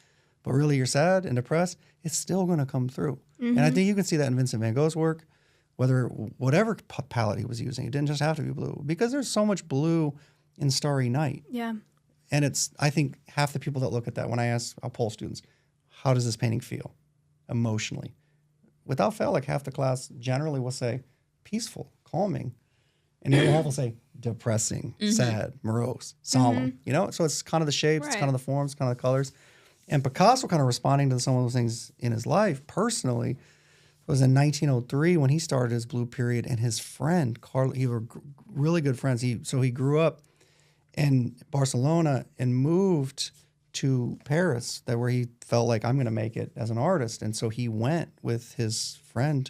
Speaker 3: but really you're sad and depressed, it's still going to come through. And I think you can see that in Vincent van Gogh's work, whatever palette he was using. It didn't just have to be blue, because there's so much blue in Starry Night.
Speaker 2: Yeah.
Speaker 3: And I think half the people that look at that, when I'll poll students, how does this painting feel emotionally? Without fail, like half the class generally will say peaceful, calming. And the other half will say depressing, sad, morose, solemn. So it's kind of the shapes, it's kind of the forms, kind of the colors. And Picasso kind of responding to some of those things in his life personally was in 1903 when he started his blue period, and his friend, Carl, he were really good friends. So he grew up in Barcelona and moved to Paris, where he felt like, I'm going to make it as an artist. And so he went with his friend,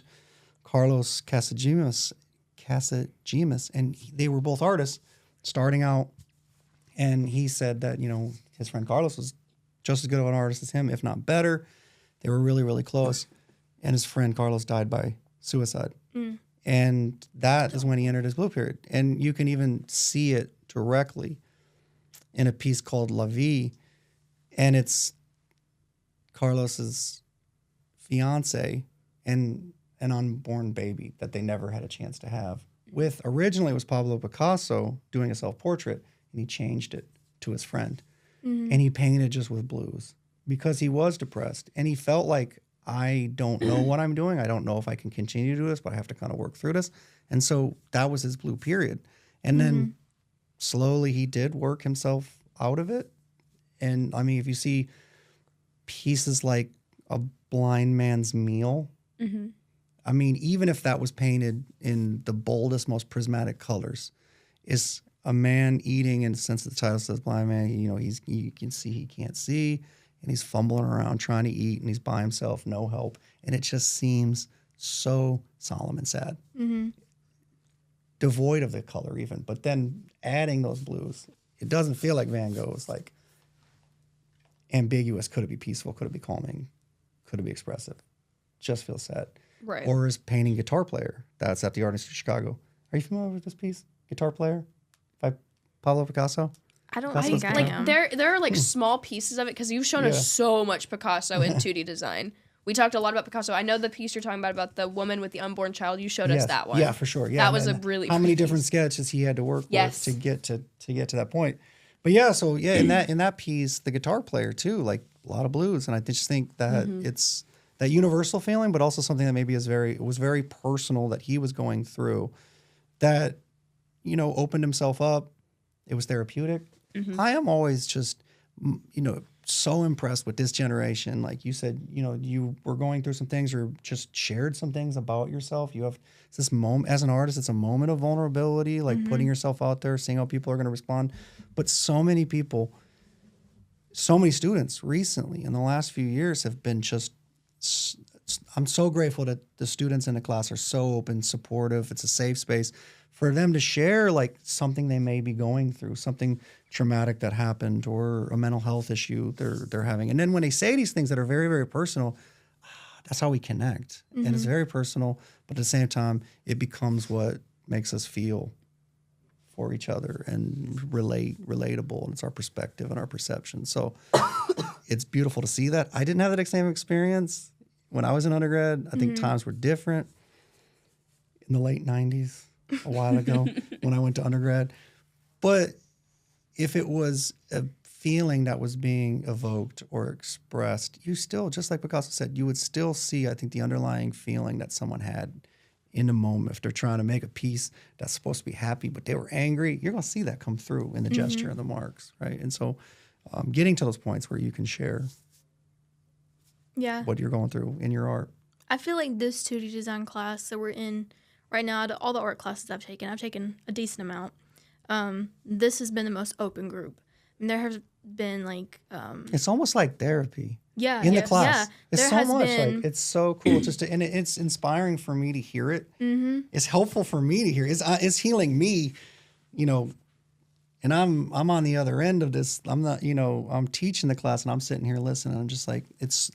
Speaker 3: Carlos Casagemas, and they were both artists starting out. And he said that, his friend Carlos was just as good of an artist as him, if not better. They were really, really close. And his friend Carlos died by suicide. And that is when he entered his blue period. And you can even see it directly in a piece called La Vie, and it's Carlos's fiance and an unborn baby that they never had a chance to have. With originally it was Pablo Picasso doing a self-portrait, and he changed it to his friend, and he painted just with blues because he was depressed, and he felt like, I don't know what I'm doing. I don't know if I can continue to do this, but I have to kind of work through this. And so that was his blue period. And then slowly he did work himself out of it. And I mean, if you see pieces like A Blind Man's Meal, I mean, even if that was painted in the boldest, most prismatic colors, is a man eating, and since the title says blind man, you know, you can see he can't see, and he's fumbling around trying to eat, and he's by himself, no help. And it just seems so solemn and sad. Devoid of the color even. But then adding those blues, it doesn't feel like Van Gogh's like ambiguous. Could it be peaceful? Could it be calming? Could it be expressive? Just feels sad.
Speaker 1: Right.
Speaker 3: Or his painting Guitar Player. That's at the Art Institute of Chicago. Are you familiar with this piece? Guitar Player by Pablo Picasso?
Speaker 1: I don't
Speaker 3: Picasso's
Speaker 1: think I
Speaker 3: like,
Speaker 1: am. There are like small pieces of it because you've shown us so much Picasso in 2D design. We talked a lot about Picasso. I know the piece you're talking about the woman with the unborn child. You showed us that one.
Speaker 3: Yeah, for sure. Yeah,
Speaker 1: that was a really
Speaker 3: how many
Speaker 1: pretty
Speaker 3: different
Speaker 1: piece.
Speaker 3: sketches he had to work with to get to that point. But yeah, so yeah, in that piece, the Guitar Player too, like a lot of blues, and I just think that it's that universal feeling, but also something that maybe was very personal that he was going through, that opened himself up. It was therapeutic. I am always just so impressed with this generation. Like you said, you were going through some things or just shared some things about yourself. You have this moment as an artist, it's a moment of vulnerability, like putting yourself out there, seeing how people are going to respond. But so many people, so many students recently in the last few years have been just, I'm so grateful that the students in the class are so open, supportive. It's a safe space for them to share like something they may be going through, something traumatic that happened or a mental health issue they're having. And then when they say these things that are very, very personal, that's how we connect. And it's very personal, but at the same time, it becomes what makes us feel for each other and relatable. And it's our perspective and our perception. So it's beautiful to see that. I didn't have that same experience when I was an undergrad. I think times were different in the late 90s. A while ago when I went to undergrad. But if it was a feeling that was being evoked or expressed, you still, just like Picasso said, you would still see, I think, the underlying feeling that someone had in the moment. If they're trying to make a piece that's supposed to be happy, but they were angry, you're going to see that come through in the gesture and the marks, right? And so getting to those points where you can share what you're going through in your art.
Speaker 2: I feel like this 2D design class that we're in right now, all the art classes I've taken a decent amount. This has been the most open group. And there have been like...
Speaker 3: it's almost like therapy.
Speaker 2: Yeah.
Speaker 3: In the class.
Speaker 2: Yeah,
Speaker 3: it's so much. Like, it's so cool just to... And it's inspiring for me to hear it. It's helpful for me to hear it. It's healing me, and I'm on the other end of this. I'm not, I'm teaching the class and I'm sitting here listening. I'm just like,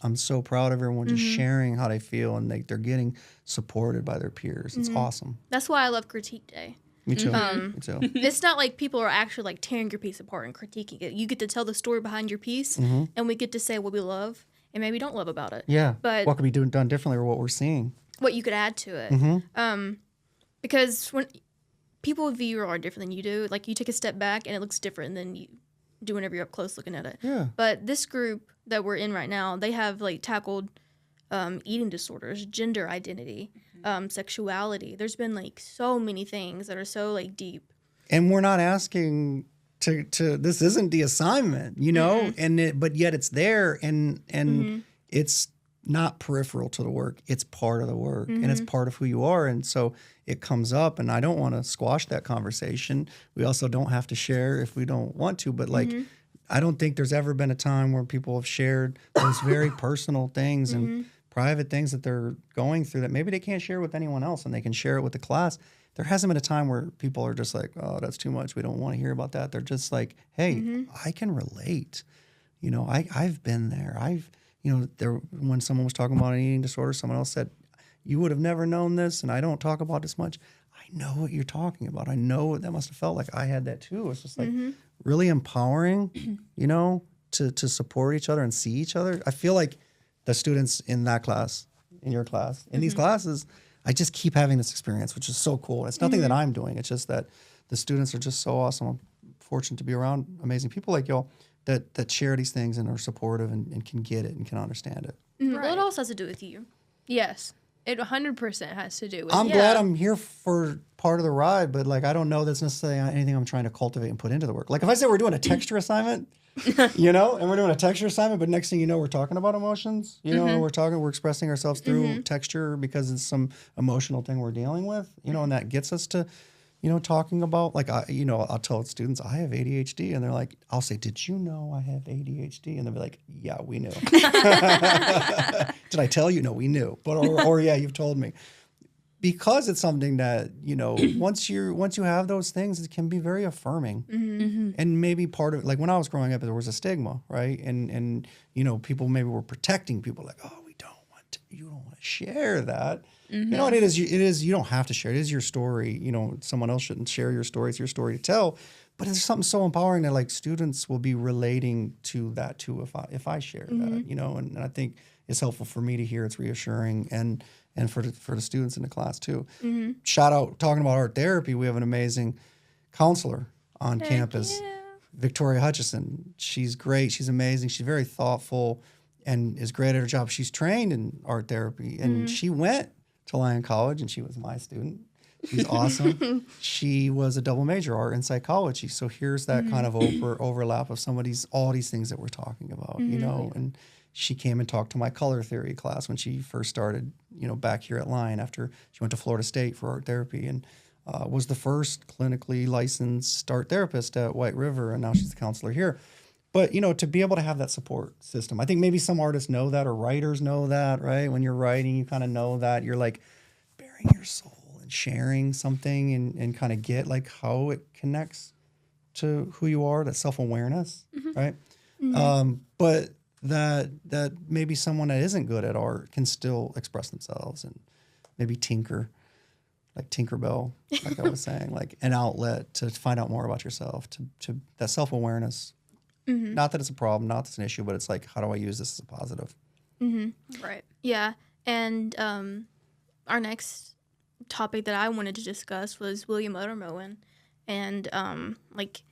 Speaker 3: I'm so proud of everyone just sharing how they feel and they're getting supported by their peers. It's awesome.
Speaker 2: That's why I love Critique Day.
Speaker 3: Me too. Me too.
Speaker 2: It's not like people are actually like tearing your piece apart and critiquing it. You get to tell the story behind your piece and we get to say what we love and maybe don't love about it.
Speaker 3: Yeah.
Speaker 2: But
Speaker 3: what could be done differently or what we're seeing.
Speaker 2: What you could add to it. Because when people view your art different than you do. Like, you take a step back and it looks different than you do whenever you're up close looking at it.
Speaker 3: Yeah.
Speaker 2: But this group that we're in right now, they have, like, tackled eating disorders, gender identity, sexuality. There's been, like, so many things that are so, like, deep.
Speaker 3: And we're not asking to this isn't the assignment, but yet it's there and it's not peripheral to the work. It's part of the work and it's part of who you are. And so it comes up, and I don't want to squash that conversation. We also don't have to share if we don't want to, but like, I don't think there's ever been a time where people have shared those very personal things and private things that they're going through that maybe they can't share with anyone else and they can share it with the class. There hasn't been a time where people are just like, oh, that's too much. We don't want to hear about that. They're just like, hey, I can relate. I've been there. When someone was talking about an eating disorder, someone else said, you would have never known this, and I don't talk about this much. I know what you're talking about. I know what that must have felt like. I had that too. It's just like really empowering, you know, to support each other and see each other. I feel like the students in that class, in your class, in these classes, I just keep having this experience, which is so cool. It's nothing that I'm doing. It's just that the students are just so awesome. I'm fortunate to be around amazing people like y'all that share these things and are supportive and can get it and can understand it.
Speaker 2: Well, it also has to do with you.
Speaker 1: Yes. It 100% has to do with
Speaker 3: I'm glad I'm here for part of the ride, but like I don't know that's necessarily anything I'm trying to cultivate and put into the work. Like if I say we're doing a texture assignment, you know, and we're doing a texture assignment, but next thing you know, we're talking about emotions, you know, and we're expressing ourselves through texture because it's some emotional thing we're dealing with, you know, and that gets us to, you know, talking about like, I'll tell students I have ADHD and they're like, I'll say, did you know I have ADHD? And they'll be like, yeah, we knew. Did I tell you? No, we knew. But, or yeah, you've told me. Because it's something that, you know, once you have those things, it can be very affirming. And maybe part of, like when I was growing up, there was a stigma, right? And you know, people maybe were protecting people like, oh, you don't want to share that. You know, and it is, you don't have to share. It is your story. You know, someone else shouldn't share your story. It's your story to tell. But it's something so empowering that like students will be relating to that too if I share that, you know, and I think it's helpful for me to hear. It's reassuring and for the students in the class too. Shout out, talking about art therapy, we have an amazing counselor on campus, Victoria Hutchison. She's great. She's amazing. She's very thoughtful and is great at her job. She's trained in art therapy and she went to Lyon College and she was my student. She's awesome. She was a double major, art and psychology. So here's that kind of overlap of all these things that we're talking about, you know, and she came and talked to my color theory class when she first started, you know, back here at Lyon after she went to Florida State for art therapy and was the first clinically licensed art therapist at White River. And now she's a counselor here. But, you know, to be able to have that support system, I think maybe some artists know that or writers know that, right? When you're writing, you kind of know that you're like bearing your soul and sharing something and kind of get like how it connects to who you are, that self-awareness, right? But that maybe someone that isn't good at art can still express themselves and maybe tinker, like Tinkerbell, like I was saying, like an outlet to find out more about yourself, to that self-awareness. Not that it's a problem, not that it's an issue, but it's like, how do I use this as a positive?
Speaker 2: Right. Yeah. And our next topic that I wanted to discuss was William Otermoen and like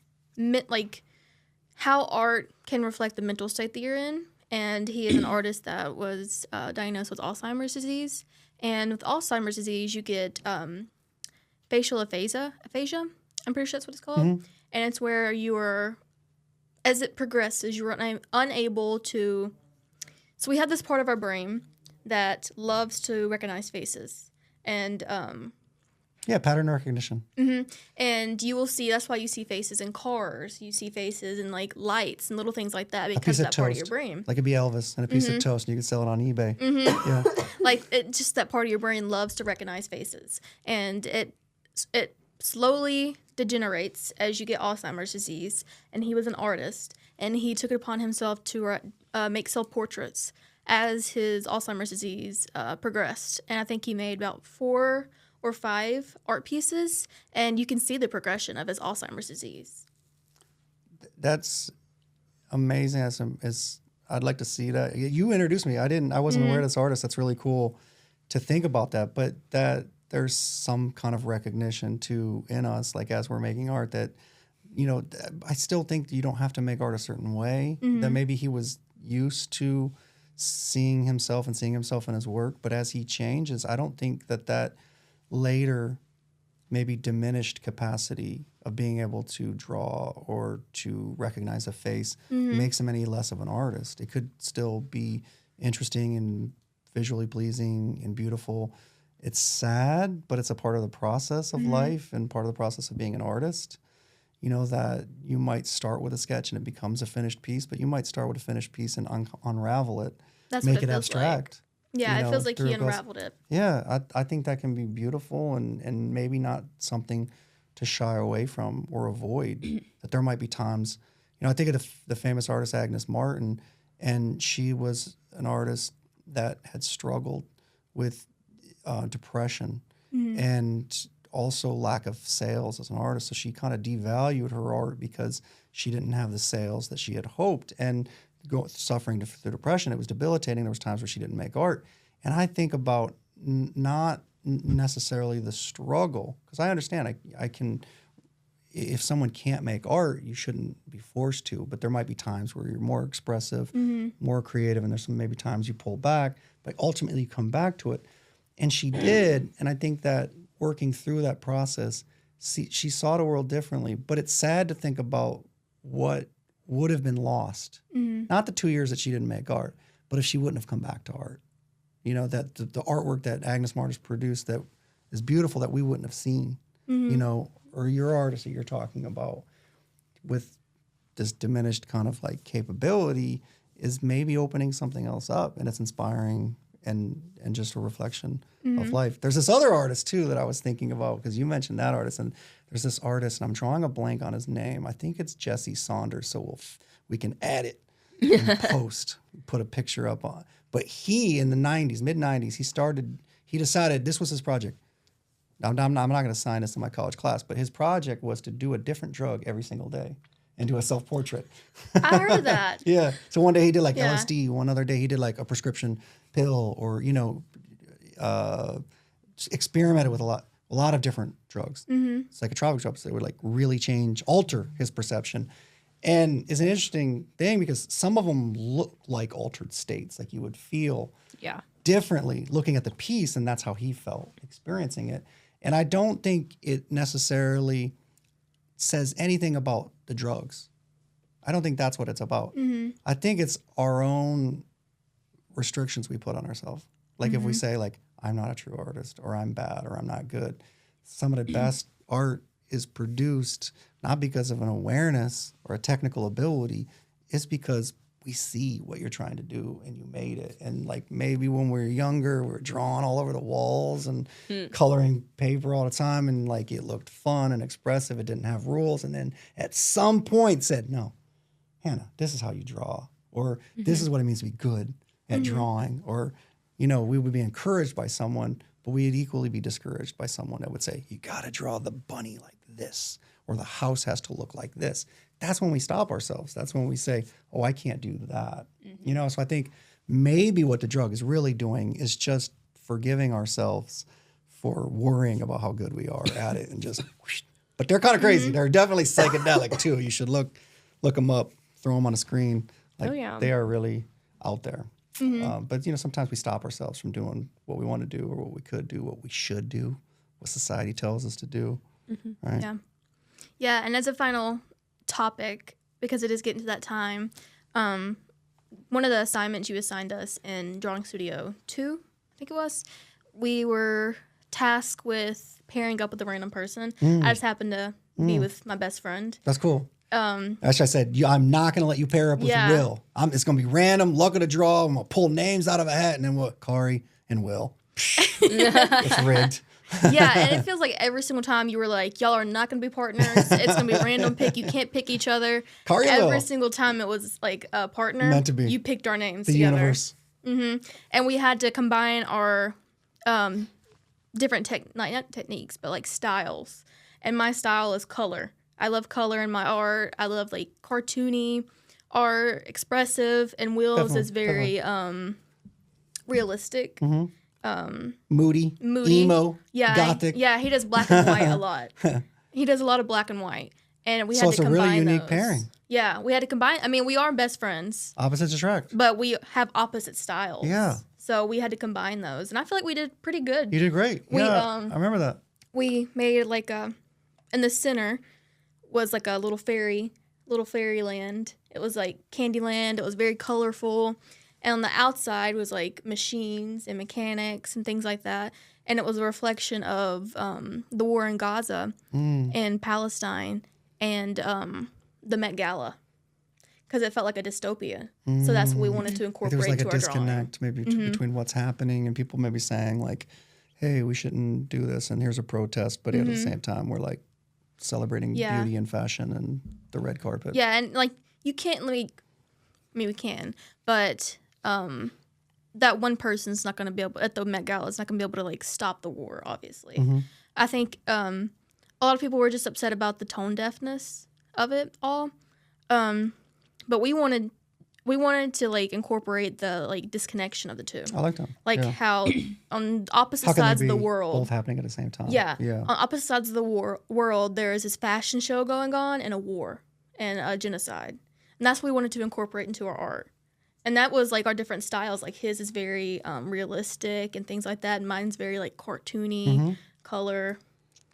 Speaker 2: how art can reflect the mental state that you're in. And he is an artist that was diagnosed with Alzheimer's disease. And with Alzheimer's disease, you get facial aphasia. I'm pretty sure that's what it's called. And it's where you are, as it progresses, you're unable to. So we have this part of our brain that loves to recognize faces, and
Speaker 3: pattern recognition.
Speaker 2: And you will see, that's why you see faces in cars. You see faces in like lights and little things like that because of that part of your brain.
Speaker 3: Like it'd be Elvis and a piece of toast, and you could sell it on eBay. Yeah,
Speaker 2: like just that part of your brain loves to recognize faces, and it slowly degenerates as you get Alzheimer's disease. And he was an artist, and he took it upon himself to make self-portraits as his Alzheimer's disease progressed. And I think he made about 4 or 5 art pieces, and you can see the progression of his Alzheimer's disease.
Speaker 3: That's amazing. I'd like to see that. You introduced me. I wasn't aware of this artist. That's really cool to think about that, but that there's some kind of recognition in us, like as we're making art, that, you know, I still think you don't have to make art a certain way, that maybe he was used to seeing himself in his work, but as he changes, I don't think that later maybe diminished capacity of being able to draw or to recognize a face makes him any less of an artist. It could still be interesting and visually pleasing and beautiful. It's sad, but it's a part of the process of life and part of the process of being an artist. You know, that you might start with a sketch and it becomes a finished piece, but you might start with a finished piece and unravel it, make it abstract.
Speaker 2: Like. Yeah, it feels like he unraveled it.
Speaker 3: Yeah, I think that can be beautiful and maybe not something to shy away from or avoid. That there might be times, you know, I think of the famous artist Agnes Martin, and she was an artist that had struggled with depression and also lack of sales as an artist. So she kind of devalued her art because she didn't have the sales that she had hoped. And suffering through depression, it was debilitating. There was times where she didn't make art. And I think about not necessarily the struggle, because I understand I can, if someone can't make art, you shouldn't be forced to, but there might be times where you're more expressive, more creative, and there's some maybe times you pull back, but ultimately you come back to it. And she did, and I think that working through that process, she saw the world differently, but it's sad to think about what would have been lost. Not the 2 years that she didn't make art, but if she wouldn't have come back to art. You know, that the artwork that Agnes Martis produced that is beautiful that we wouldn't have seen, you know, or your artist that you're talking about with this diminished kind of like capability is maybe opening something else up, and it's inspiring and just a reflection of life. There's this other artist too that I was thinking about, because you mentioned that artist, and there's this artist, and I'm drawing a blank on his name. I think it's Jesse Saunders, so we can add it in post, put a picture up on. But he, in the 90s, mid-90s, he decided this was his project. Now, I'm not going to assign this to my college class, but his project was to do a different drug every single day and do a self-portrait.
Speaker 2: I heard of that.
Speaker 3: Yeah. So one day he did like LSD. One other day he did like a prescription pill, or, you know, experimented with a lot of different drugs, psychotropic drugs that would like really alter his perception. And it's an interesting thing because some of them look like altered states, like you would feel differently looking at the piece, and that's how he felt experiencing it. And I don't think it necessarily says anything about the drugs. I don't think that's what it's about. I think it's our own restrictions we put on ourselves. Like if we say like, I'm not a true artist, or I'm bad, or I'm not good. Some of the best art is produced not because of an awareness or a technical ability. It's because we see what you're trying to do and you made it. And like maybe when we were younger, we were drawing all over the walls and coloring paper all the time, and like it looked fun and expressive. It didn't have rules. And then at some point said, no, Hannah, this is how you draw, or this is what it means to be good at drawing. Or, you know, we would be encouraged by someone, but we'd equally be discouraged by someone that would say, you got to draw the bunny like this, or the house has to look like this. That's when we stop ourselves. That's when we say, oh, I can't do that. You know, so I think maybe what the drug is really doing is just forgiving ourselves for worrying about how good we are at it, and just whoosh. But they're kind of crazy. They're definitely psychedelic too. You should look them up, throw them on a screen. Like they are really out there. But, you know, sometimes we stop ourselves from doing what we want to do, or what we could do, what we should do, what society tells us to do. Right?
Speaker 2: Yeah, and as a final topic, because it is getting to that time, one of the assignments you assigned us in Drawing Studio 2, I think it was, we were tasked with pairing up with a random person. I just happened to be with my best friend.
Speaker 3: That's cool. Actually, I said, I'm not going to let you pair up with Will. It's going to be random, luck of the draw. I'm going to pull names out of a hat, and then Cari and Will. It's rigged.
Speaker 2: Yeah, and it feels like every single time you were like, y'all are not going to be partners. It's going to be a random pick. You can't pick each other.
Speaker 3: Cari and
Speaker 2: every
Speaker 3: Will.
Speaker 2: Single time it was like a partner.
Speaker 3: Meant to be.
Speaker 2: You picked our names
Speaker 3: the
Speaker 2: together.
Speaker 3: Universe.
Speaker 2: And we had to combine our different not techniques, but like styles. And my style is color. I love color in my art. I love like cartoony art, expressive, and Will's is very realistic.
Speaker 3: Moody, emo, gothic.
Speaker 2: Yeah, he does black and white a lot. He does a lot of black and white. And we had to combine those. So it's a really unique pairing. Yeah, we had to combine. I mean, we are best friends.
Speaker 3: Opposites attract.
Speaker 2: But we have opposite styles.
Speaker 3: Yeah.
Speaker 2: So we had to combine those. And I feel like we did pretty good.
Speaker 3: You did great. I remember that.
Speaker 2: We made like in the center was like a little fairyland. It was like Candyland. It was very colorful. And on the outside was like machines and mechanics and things like that. And it was a reflection of the war in Gaza and Palestine and the Met Gala, because it felt like a dystopia. So that's what we wanted to incorporate
Speaker 3: to our drawing.
Speaker 2: There was
Speaker 3: like a disconnect maybe between what's happening and people maybe saying like, hey, we shouldn't do this and here's a protest. But at the same time, we're like celebrating beauty and fashion and the red carpet.
Speaker 2: Yeah, and like you can't we can, but that one person's not going to be able, at the Met Gala, is not going to be able to like stop the war, obviously. I think a lot of people were just upset about the tone deafness of it all. But we wanted to like incorporate the like disconnection of the two.
Speaker 3: I like that.
Speaker 2: Like
Speaker 3: Yeah.
Speaker 2: how on opposite
Speaker 3: How can
Speaker 2: sides
Speaker 3: they
Speaker 2: of
Speaker 3: be
Speaker 2: the world.
Speaker 3: both happening at the same time?
Speaker 2: Yeah.
Speaker 3: Yeah.
Speaker 2: On opposite sides of the world, there is this fashion show going on and a war and a genocide. And that's what we wanted to incorporate into our art. And that was like our different styles. Like his is very realistic and things like that. And mine's very like cartoony, color.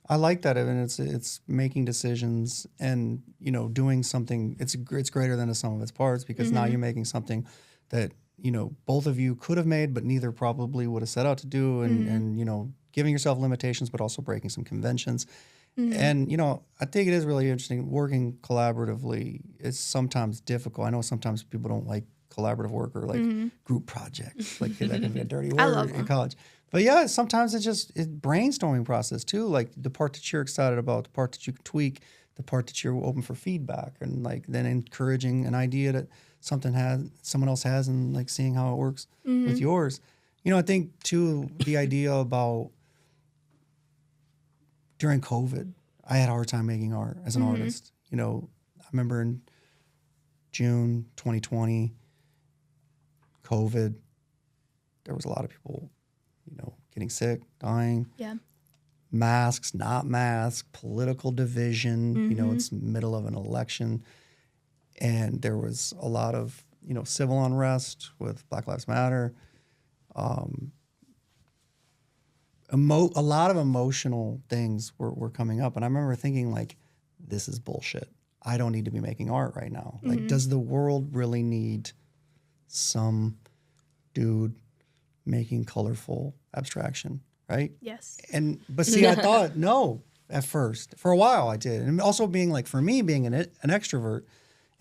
Speaker 3: I like that, and it's making decisions and, you know, doing something. It's greater than the sum of its parts, because now you're making something that, you know, both of you could have made, but neither probably would have set out to do, and you know, giving yourself limitations, but also breaking some conventions. And, you know, I think it is really interesting. Working collaboratively is sometimes difficult. I know sometimes people don't like collaborative work or like group projects. Like that can be a dirty word in college. But yeah, sometimes it's brainstorming process too. Like the part that you're excited about, the part that you can tweak, the part that you're open for feedback, and like then encouraging an idea that someone else has, and like seeing how it works with yours. You know, I think too, the idea about during COVID, I had a hard time making art as an artist. You know, I remember in June 2020, COVID, there was a lot of people, you know, getting sick, dying.
Speaker 2: Yeah.
Speaker 3: Masks, not masks, political division. You know, it's middle of an election. And there was a lot of, you know, civil unrest with Black Lives Matter. A lot of emotional things were coming up. And I remember thinking, like, this is bullshit. I don't need to be making art right now. Like, does the world really need some dude making colorful abstraction, right?
Speaker 2: Yes.
Speaker 3: But see, I thought no at first. For a while I did. And also being like, for me, being an extrovert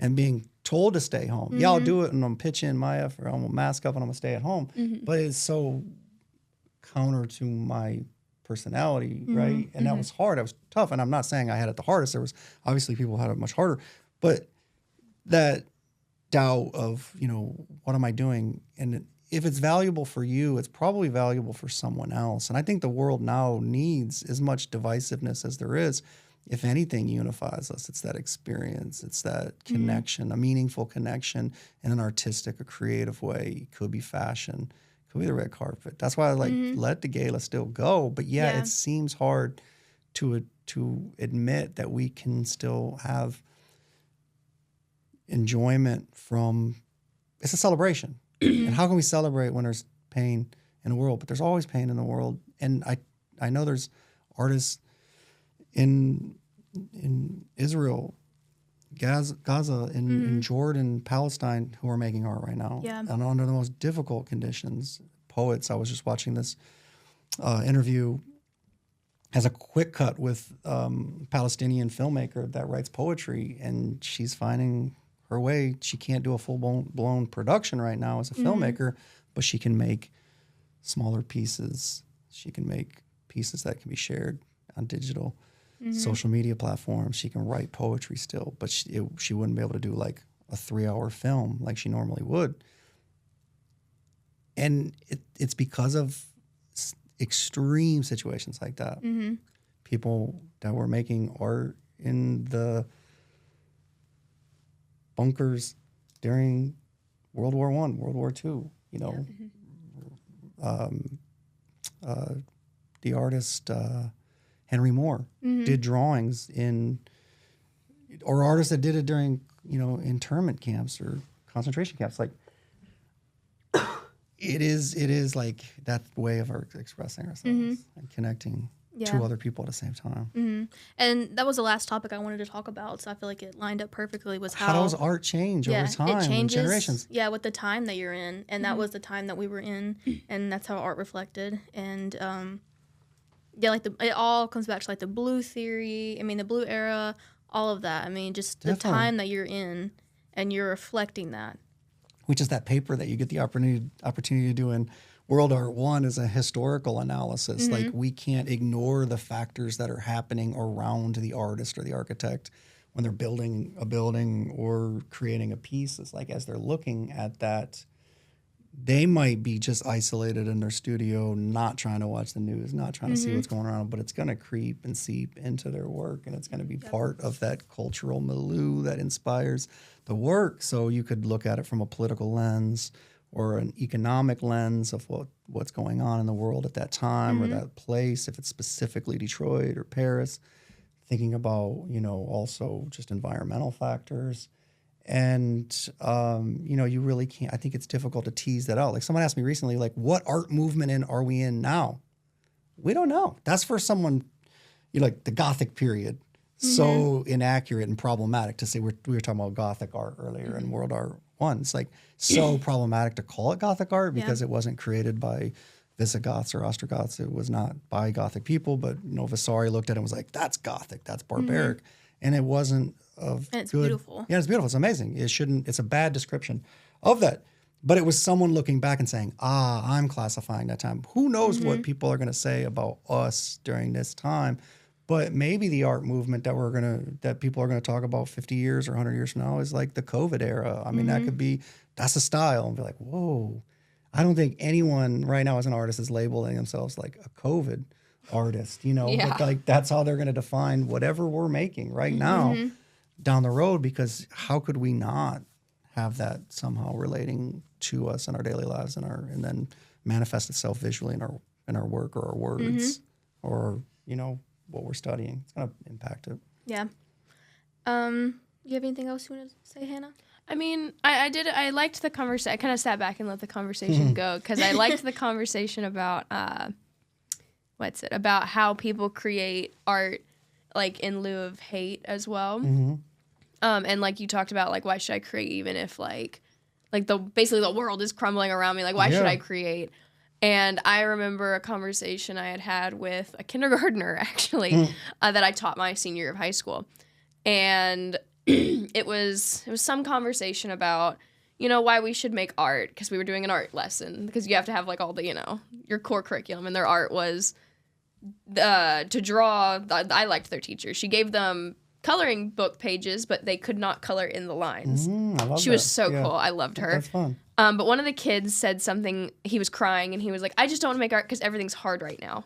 Speaker 3: and being told to stay home. Yeah, I'll do it, and I'm pitching my effort. I'm gonna mask up and I'm gonna stay at home. But it's so counter to my personality, right? And that was hard. That was tough. And I'm not saying I had it the hardest. There was obviously people who had it much harder. But that doubt of, you know, what am I doing? And if it's valuable for you, it's probably valuable for someone else. And I think the world now needs as much divisiveness as there is. If anything unifies us, it's that experience. It's that connection, a meaningful connection in an artistic, a creative way. It could be fashion, could be the red carpet. That's why I like let the gala still go. But yeah, it seems hard to admit that we can still have enjoyment from. It's a celebration. And how can we celebrate when there's pain in the world? But there's always pain in the world. And I know there's artists in Israel, Gaza, in Jordan, Palestine, who are making art right now.
Speaker 2: Yeah.
Speaker 3: And under the most difficult conditions. Poets. I was just watching this interview as a quick cut with Palestinian filmmaker that writes poetry, and she's finding her way. She can't do a full-blown production right now as a filmmaker, but she can make smaller pieces. She can make pieces that can be shared on digital social media platforms. She can write poetry still, but she wouldn't be able to do like a 3-hour film like she normally would. And it's because of extreme situations like that. People that were making art in the bunkers during World War I, World War II, you know. The artist Henry Moore did drawings or artists that did it during, you know, internment camps or concentration camps. Like, it is like that way of expressing ourselves and connecting to other people at the same time.
Speaker 2: And that was the last topic I wanted to talk about, so I feel like it lined up perfectly. Was
Speaker 3: how does art change over time,
Speaker 2: it changes,
Speaker 3: generations?
Speaker 2: Yeah, with the time that you're in, and that was the time that we were in, and that's how art reflected. And yeah, like it all comes back to like the blue theory. I mean, the blue era, all of that. I mean, just the time that you're in, and you're reflecting that.
Speaker 3: Which is that paper that you get the opportunity to do in World Art One is a historical analysis. Like, we can't ignore the factors that are happening around the artist or the architect when they're building a building or creating a piece. It's like, as they're looking at that they might be just isolated in their studio, not trying to watch the news, not trying to see what's going on, but it's going to creep and seep into their work, and it's going to be part of that cultural milieu that inspires the work. So you could look at it from a political lens or an economic lens of what's going on in the world at that time or that place, if it's specifically Detroit or Paris, thinking about, also just environmental factors. And, you really can't, I think it's difficult to tease that out. Like someone asked me recently, like, what art movement are we in now? We don't know. That's for someone, like the Gothic period. So inaccurate and problematic to say we were talking about Gothic art earlier in World Art One. It's like so problematic to call it Gothic art because it wasn't created by Visigoths or Ostrogoths. It was not by Gothic people, but Vasari looked at it and was like, that's Gothic, that's barbaric. And it wasn't of
Speaker 2: And it's
Speaker 3: good.
Speaker 2: beautiful.
Speaker 3: Yeah, it's beautiful. It's amazing. It's a bad description of that. But it was someone looking back and saying, I'm classifying that time. Who knows what people are going to say about us during this time? But maybe the art movement that people are gonna talk about 50 years or 100 years from now is like the COVID era. I mean, that's a style, and be like, whoa. I don't think anyone right now as an artist is labeling themselves like a COVID artist, But like that's how they're gonna define whatever we're making right now down the road. Because how could we not have that somehow relating to us in our daily lives and then manifest itself visually in our work or our words or what we're studying? It's going to impact it.
Speaker 2: Yeah. You have anything else you want to say, Hannah?
Speaker 1: I mean, I liked the conversation. I kind of sat back and let the conversation go because I liked the conversation about about how people create art like in lieu of hate as well. And like you talked about, like, why should I create even if like basically the world is crumbling around me? Like, why should I create? And I remember a conversation I had with a kindergartner, actually, that I taught my senior year of high school. And it was some conversation about, why we should make art, because we were doing an art lesson, because you have to have, like, all the, your core curriculum. And their art was to draw. I liked their teacher. She gave them coloring book pages, but they could not color in the lines.
Speaker 3: I love
Speaker 1: She was so cool. I loved her.
Speaker 3: That's fun.
Speaker 1: But one of the kids said something, he was crying, and he was like, I just don't want to make art because everything's hard right now.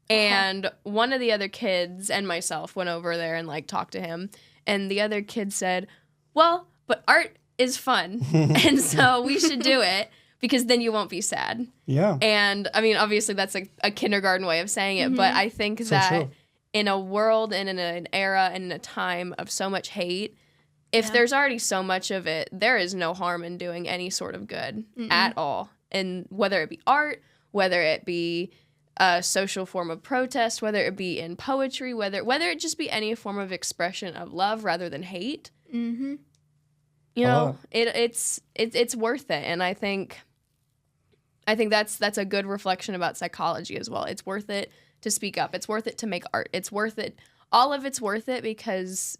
Speaker 1: And one of the other kids and myself went over there and, like, talked to him. And the other kid said, well, but art is fun. And so we should do it because then you won't be sad.
Speaker 3: Yeah.
Speaker 1: And, I mean, obviously that's a kindergarten way of saying it, but I think that
Speaker 3: true.
Speaker 1: in a world and in an era and in a time of so much hate, if there's already so much of it, there is no harm in doing any sort of good at all. And whether it be art, whether it be a social form of protest, whether it be in poetry, whether it just be any form of expression of love rather than hate, it's worth it. And I think that's a good reflection about psychology as well. It's worth it to speak up. It's worth it to make art. It's worth it. All of it's worth it because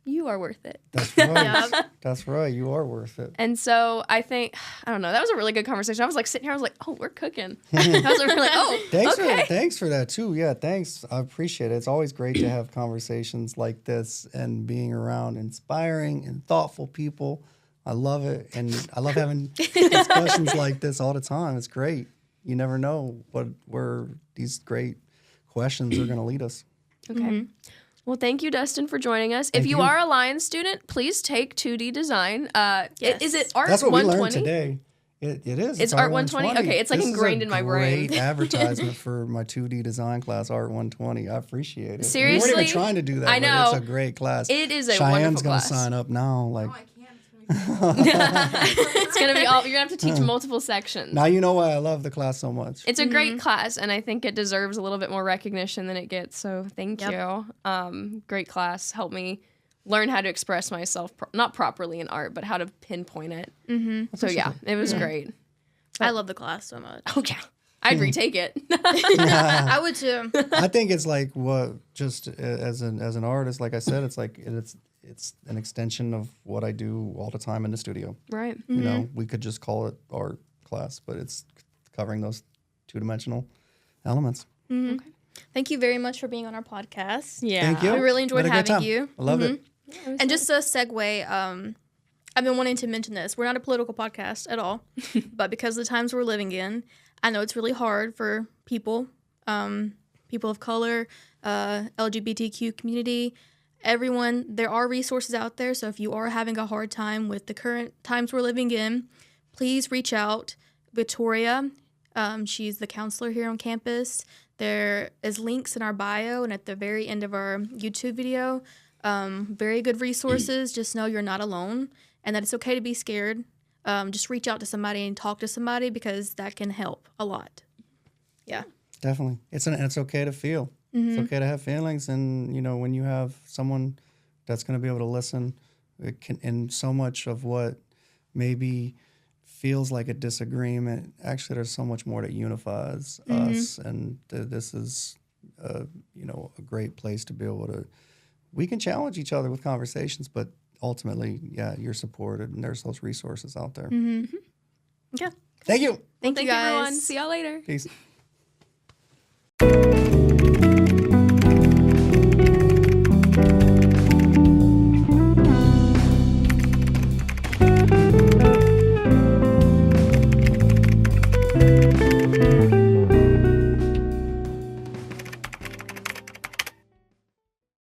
Speaker 1: you are worth it.
Speaker 3: That's right. That's right. You are worth it.
Speaker 1: And so I think, I don't know, that was a really good conversation. I was like sitting here, I was like, oh, we're cooking. I was like, oh,
Speaker 3: Thanks for that too. Yeah, thanks. I appreciate it. It's always great to have conversations like this and being around inspiring and thoughtful people. I love it. And I love having discussions like this all the time. It's great. You never know where these great questions are going to lead us.
Speaker 1: Okay. Well, thank you, Dustyn, for joining us. If you are a Lyon student, please take 2D design. Is it Art 120?
Speaker 3: That's what we learned today. It is.
Speaker 1: It's Art 120? Okay, it's like ingrained in my brain.
Speaker 3: Great advertisement for my 2D design class, Art 120. I appreciate it.
Speaker 1: Seriously?
Speaker 3: We weren't even trying to do that.
Speaker 1: I know.
Speaker 3: But it's a great class.
Speaker 1: It is a
Speaker 3: Cheyenne's
Speaker 1: wonderful class.
Speaker 3: Cheyenne's going to sign up now. Like,
Speaker 1: It's going to be all, you're going to have to teach multiple sections.
Speaker 3: Now you know why I love the class so much.
Speaker 1: It's a great class, and I think it deserves a little bit more recognition than it gets, so thank you. Great class. Helped me learn how to express myself, not properly in art, but how to pinpoint it. So yeah, it was great.
Speaker 2: I love the class so much.
Speaker 1: Oh yeah, I'd retake it.
Speaker 2: I would too.
Speaker 3: I think it's like just as an artist, like I said, it's like it's an extension of what I do all the time in the studio.
Speaker 1: Right.
Speaker 3: You know, we could just call it art class, but it's covering those two-dimensional elements.
Speaker 2: Okay. Thank you very much for being on our podcast.
Speaker 1: Yeah.
Speaker 3: Thank you.
Speaker 2: We really enjoyed having you.
Speaker 3: I love it.
Speaker 2: And just a segue, I've been wanting to mention this. We're not a political podcast at all, but because of the times we're living in, I know it's really hard for people, people of color, LGBTQ community, everyone. There are resources out there. So if you are having a hard time with the current times we're living in, please reach out. Victoria, she's the counselor here on campus. There is links in our bio and at the very end of our YouTube video. Very good resources. Just know you're not alone and that it's okay to be scared. Just reach out to somebody and talk to somebody because that can help a lot. Yeah.
Speaker 3: Definitely. It's okay to feel. It's okay to have feelings. And, when you have someone that's going to be able to listen, it can, and so much of what maybe feels like a disagreement, actually there's so much more that unifies us. And this is, a great place to be able to, we can challenge each other with conversations, but ultimately, yeah, you're supported and there's those resources out there.
Speaker 2: Yeah.
Speaker 3: Thank you.
Speaker 2: Thank you guys.
Speaker 1: Everyone. See y'all later.
Speaker 3: Peace.